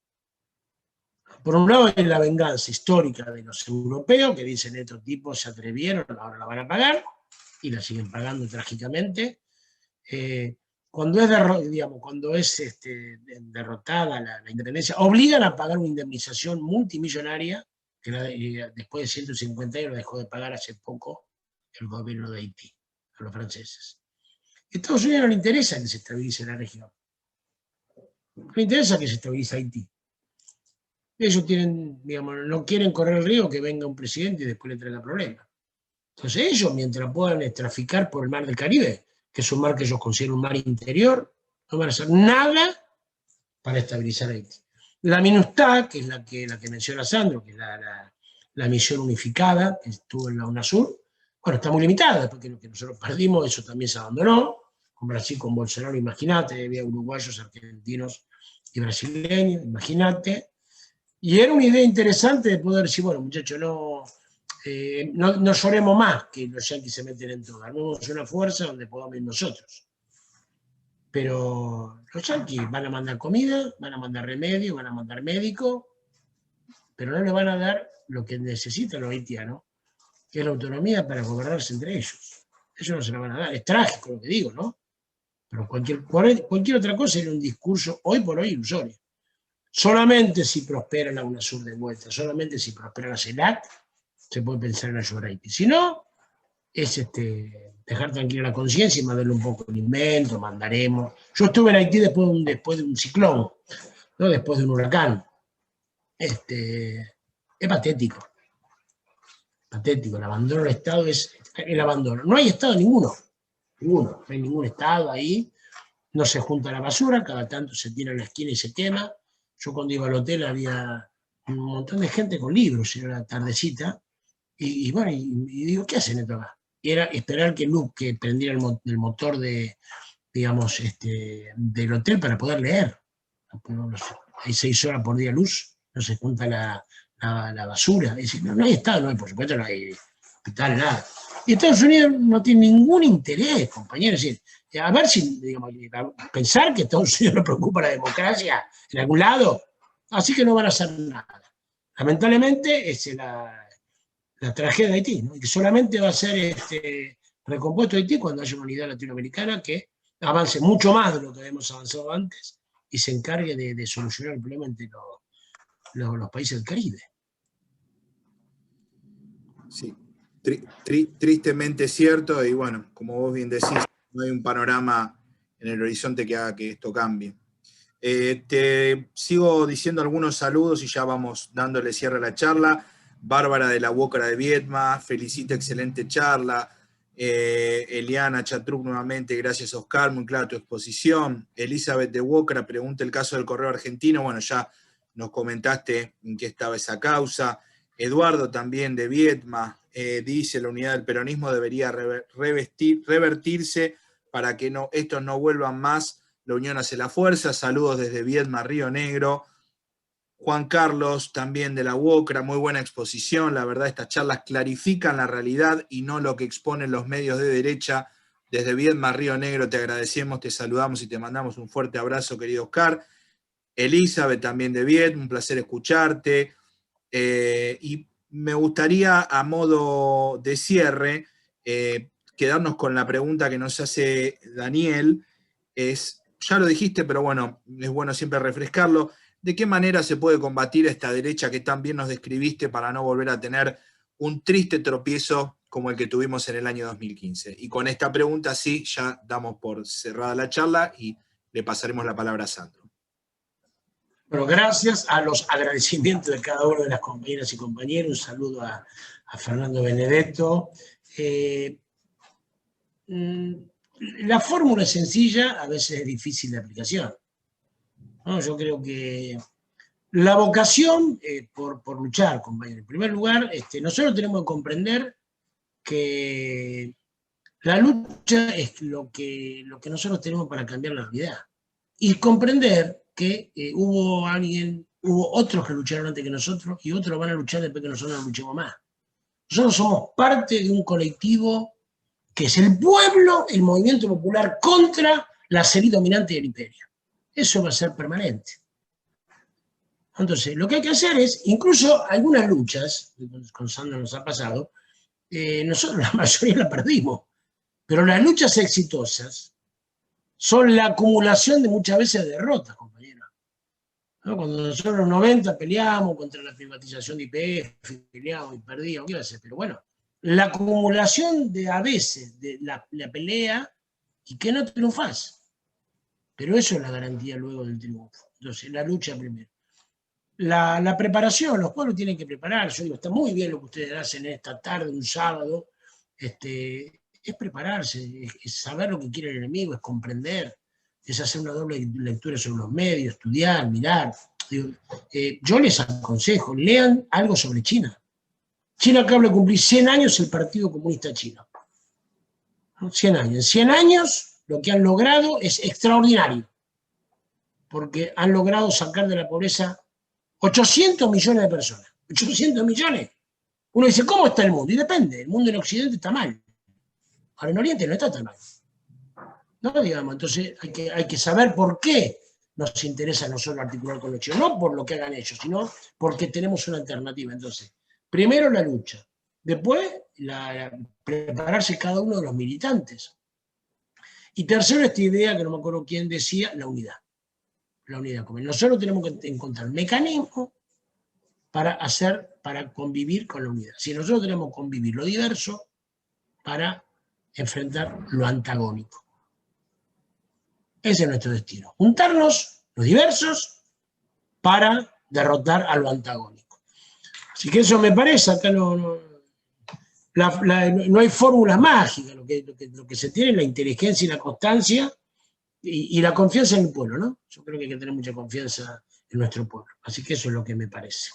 Por un lado, es la venganza histórica de los europeos, que dicen estos tipos se atrevieron, ahora la van a pagar, y la siguen pagando trágicamente. Cuando es derrotada la independencia, obligan a pagar una indemnización multimillonaria, que después de 150 años dejó de pagar hace poco el gobierno de Haití, a los franceses. A Estados Unidos no le interesa que se estabilice la región. No le interesa que se estabilice Haití. Ellos no quieren correr el riesgo que venga un presidente y después le traiga problemas. Entonces ellos, mientras puedan traficar por el mar del Caribe, que es un mar que ellos consideran un mar interior, no van a hacer nada para estabilizar Haití. La MINUSTAH, que es la que menciona Sandro, que es la misión unificada que estuvo en la UNASUR, bueno, está muy limitada, porque lo que nosotros perdimos, eso también se abandonó, con Brasil, con Bolsonaro, imagínate, había uruguayos, argentinos y brasileños, imagínate. Y era una idea interesante de poder decir, bueno, muchachos, no lloremos más que los yanquis se meten en todo, armemos una fuerza donde podamos ir nosotros. Pero los yanquis van a mandar comida, van a mandar remedio, van a mandar médico, pero no le van a dar lo que necesitan los haitianos, que es la autonomía para gobernarse entre ellos. Eso no se lo van a dar. Es trágico lo que digo, ¿no? Pero cualquier otra cosa era un discurso hoy por hoy ilusorio. Solamente si prospera la UNASUR de vuelta, solamente si prospera la CELAC, se puede pensar en ayudar a Haití. Si no, es dejar tranquila la conciencia y mandarle un poco de alimento, mandaremos. Yo estuve en Haití después de un ciclón, ¿no? Después de un huracán. Es patético. Patético. El abandono del Estado es el abandono. No hay Estado ninguno. No hay ningún Estado ahí. No se junta la basura, cada tanto se tira en la esquina y se quema. Yo cuando iba al hotel había un montón de gente con libros, era la tardecita, y digo, ¿qué hacen esto acá? Y era esperar que prendiera el motor del hotel para poder leer. Hay 6 horas por día luz, no se junta la basura. Es decir, no hay Estado, por supuesto no hay hospital, nada. Y Estados Unidos no tiene ningún interés, compañeros. Es decir, a ver si, pensar que a Estados Unidos no preocupa la democracia en algún lado, así que no van a hacer nada. Lamentablemente, es la tragedia de Haití, ¿no? Y que solamente va a ser recompuesto Haití cuando haya una unidad latinoamericana que avance mucho más de lo que habíamos avanzado antes y se encargue de solucionar el problema entre los países del Caribe. Sí, tristemente cierto, y bueno, como vos bien decís, no hay un panorama en el horizonte que haga que esto cambie. Te sigo diciendo algunos saludos y ya vamos dándole cierre a la charla. Bárbara de la Huócara de Viedma, felicita, excelente charla. Eliana Chatruc nuevamente, gracias Oscar, muy clara tu exposición. Elizabeth de Huócara pregunta el caso del correo argentino, bueno, ya nos comentaste en qué estaba esa causa. Eduardo también de Viedma dice la unidad del peronismo debería revertirse para que estos no vuelvan más. La unión hace la fuerza. Saludos desde Viedma, Río Negro. Juan Carlos también de la UOCRA, muy buena exposición. La verdad, estas charlas clarifican la realidad y no lo que exponen los medios de derecha. Desde Viedma, Río Negro, te agradecemos, te saludamos y te mandamos un fuerte abrazo, querido Oscar. Elizabeth también de Viedma, un placer escucharte. Y me gustaría, a modo de cierre, quedarnos con la pregunta que nos hace Daniel. Ya lo dijiste, pero bueno, es bueno siempre refrescarlo. ¿De qué manera se puede combatir esta derecha que tan bien nos describiste para no volver a tener un triste tropiezo como el que tuvimos en el año 2015? Y con esta pregunta sí, ya damos por cerrada la charla y le pasaremos la palabra a Sandro. Bueno, gracias a los agradecimientos de cada una de las compañeras y compañeros. Un saludo a Fernando Benedetto. la fórmula es sencilla, a veces es difícil de aplicación, ¿no? Yo creo que la vocación por luchar, compañero. En primer lugar, nosotros tenemos que comprender que la lucha es lo que nosotros tenemos para cambiar la realidad. Y comprender que hubo otros que lucharon antes que nosotros y otros van a luchar después que nosotros no luchemos más. Nosotros somos parte de un colectivo que es el pueblo, el movimiento popular contra la serie dominante del imperio. Eso va a ser permanente. Entonces, lo que hay que hacer es, incluso algunas luchas, con Sandro nos ha pasado, nosotros la mayoría la perdimos, pero las luchas exitosas son la acumulación de muchas veces derrotas, compañeros. ¿No? Cuando nosotros en los 90 peleamos contra la privatización de YPF, peleamos y perdíamos, ¿qué iba a hacer? Pero bueno, la acumulación de a veces de la pelea y que no triunfás. Pero eso es la garantía luego del triunfo. Entonces, la lucha primero. La preparación, los pueblos tienen que preparar. Yo digo, está muy bien lo que ustedes hacen esta tarde, un sábado. Es prepararse, es saber lo que quiere el enemigo, es comprender, es hacer una doble lectura sobre los medios, estudiar, mirar. Yo les aconsejo, lean algo sobre China. China acaba de cumplir 100 años el Partido Comunista Chino. 100 años. En 100 años lo que han logrado es extraordinario, porque han logrado sacar de la pobreza 800 millones de personas. 800 millones. Uno dice, ¿cómo está el mundo? Y depende, el mundo en Occidente está mal. Ahora en Oriente no está tan mal. ¿No? Digamos, entonces hay que saber por qué nos interesa a nosotros articular con los chinos. No por lo que hagan ellos, sino porque tenemos una alternativa. Entonces, primero la lucha. Después, prepararse cada uno de los militantes. Y tercero, esta idea que no me acuerdo quién decía, la unidad. La unidad. Nosotros tenemos que encontrar mecanismos para convivir con la unidad. Si nosotros tenemos que convivir lo diverso para enfrentar lo antagónico. Ese es nuestro destino. Juntarnos, los diversos, para derrotar a lo antagónico. Así que eso me parece, acá no hay fórmulas mágicas, lo que se tiene es la inteligencia y la constancia y la confianza en el pueblo, ¿no? Yo creo que hay que tener mucha confianza en nuestro pueblo. Así que eso es lo que me parece.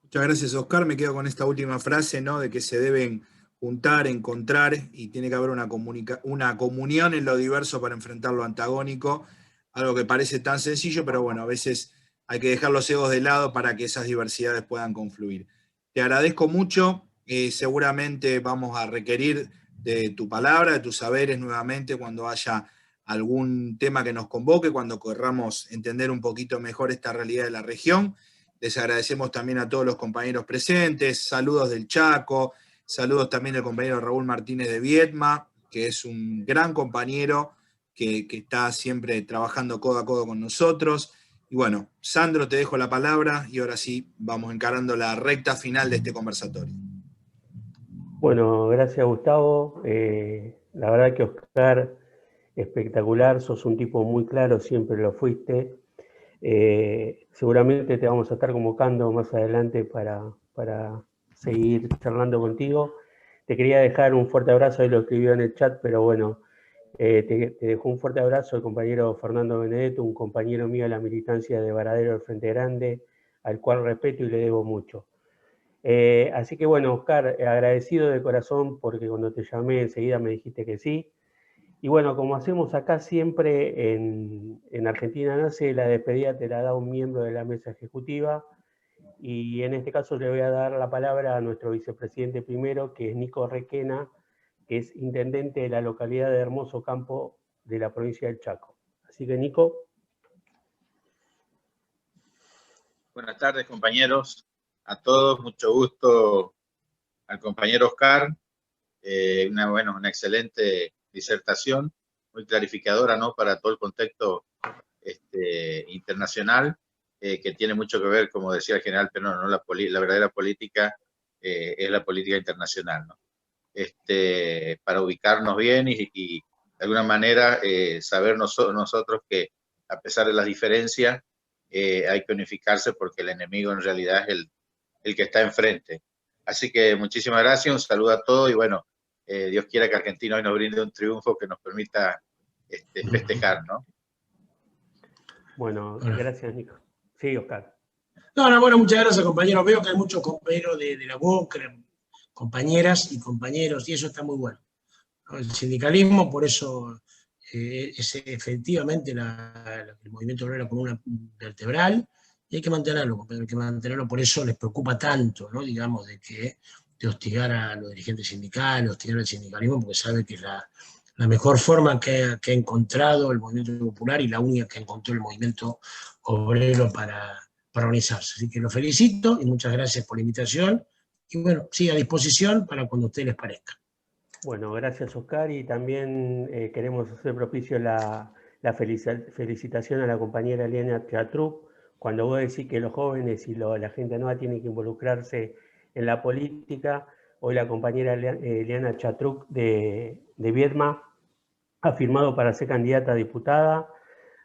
Muchas gracias, Oscar. Me quedo con esta última frase, ¿no? De que se deben juntar, encontrar, y tiene que haber una comunión en lo diverso para enfrentar lo antagónico, algo que parece tan sencillo, pero bueno, a veces hay que dejar los egos de lado para que esas diversidades puedan confluir. Te agradezco mucho, seguramente vamos a requerir de tu palabra, de tus saberes nuevamente cuando haya algún tema que nos convoque, cuando querramos entender un poquito mejor esta realidad de la región. Les agradecemos también a todos los compañeros presentes, saludos del Chaco, saludos también del compañero Raúl Martínez de Viedma, que es un gran compañero que está siempre trabajando codo a codo con nosotros. Y bueno, Sandro, te dejo la palabra y ahora sí vamos encarando la recta final de este conversatorio. Bueno, gracias Gustavo. La verdad que Oscar, espectacular, sos un tipo muy claro, siempre lo fuiste. Seguramente te vamos a estar convocando más adelante para seguir charlando contigo. Te quería dejar un fuerte abrazo, ahí lo escribió en el chat, pero bueno, te dejo un fuerte abrazo el compañero Fernando Benedetto, un compañero mío de la militancia de Varadero del Frente Grande, al cual respeto y le debo mucho. Así que bueno, Oscar, agradecido de corazón porque cuando te llamé enseguida me dijiste que sí. Y bueno, como hacemos acá siempre en Argentina Nace, la despedida te la da un miembro de la mesa ejecutiva. Y en este caso le voy a dar la palabra a nuestro vicepresidente primero, que es Nico Requena, que es intendente de la localidad de Hermoso Campo de la provincia del Chaco. Así que Nico. Buenas tardes, compañeros. A todos, mucho gusto al compañero Oscar. Una excelente disertación, muy clarificadora, ¿no? Para todo el contexto internacional, que tiene mucho que ver, como decía el general Perón, ¿no? La verdadera política es la política internacional, ¿no? Para ubicarnos bien y de alguna manera saber nosotros que a pesar de las diferencias hay que unificarse porque el enemigo en realidad es el que está enfrente. Así que muchísimas gracias, un saludo a todos y bueno, Dios quiera que Argentina hoy nos brinde un triunfo que nos permita festejar, ¿no? Bueno, gracias, Nico. Sí, Oscar. No, bueno, muchas gracias, compañeros. Veo que hay muchos compañeros de la UOC, compañeras y compañeros, y eso está muy bueno. El sindicalismo, por eso es efectivamente el movimiento obrero como una vertebral, y hay que mantenerlo, por eso les preocupa tanto, ¿no? Digamos, de hostigar a los dirigentes sindicales, hostigar al sindicalismo, porque sabe que es la mejor forma que ha encontrado el movimiento popular y la única que encontró el movimiento obrero para organizarse. Así que lo felicito y muchas gracias por la invitación. Y bueno, sí, a disposición para cuando a ustedes les parezca. Bueno, gracias, Oscar, y también queremos hacer propicio la felicitación a la compañera Eliana Chatruc. Cuando vos decís que los jóvenes y la gente nueva tienen que involucrarse en la política, hoy la compañera Eliana Chatruc de Viedma ha firmado para ser candidata a diputada,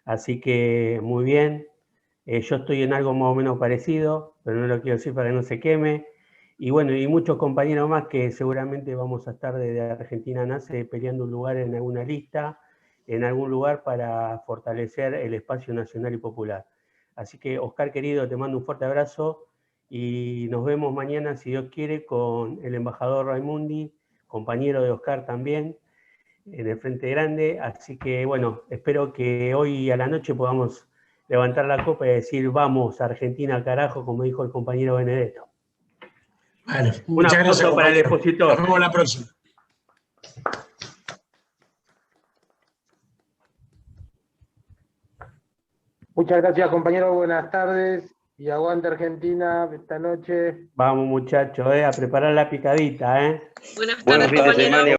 así que muy bien. Yo estoy en algo más o menos parecido, pero no lo quiero decir para que no se queme. Y bueno, y muchos compañeros más que seguramente vamos a estar desde Argentina Nace peleando un lugar en alguna lista, en algún lugar para fortalecer el espacio nacional y popular. Así que, Oscar, querido, te mando un fuerte abrazo y nos vemos mañana, si Dios quiere, con el embajador Raimundi, compañero de Oscar también, en el Frente Grande. Así que, bueno, espero que hoy a la noche podamos levantar la copa y decir, vamos, Argentina, carajo, como dijo el compañero Benedetto. Bueno, muchas gracias, para el expositor. Nos vemos la próxima. Muchas gracias, compañero. Buenas tardes. Y aguante Argentina esta noche. Vamos, muchachos, a preparar la picadita. Buenas tardes, compañero.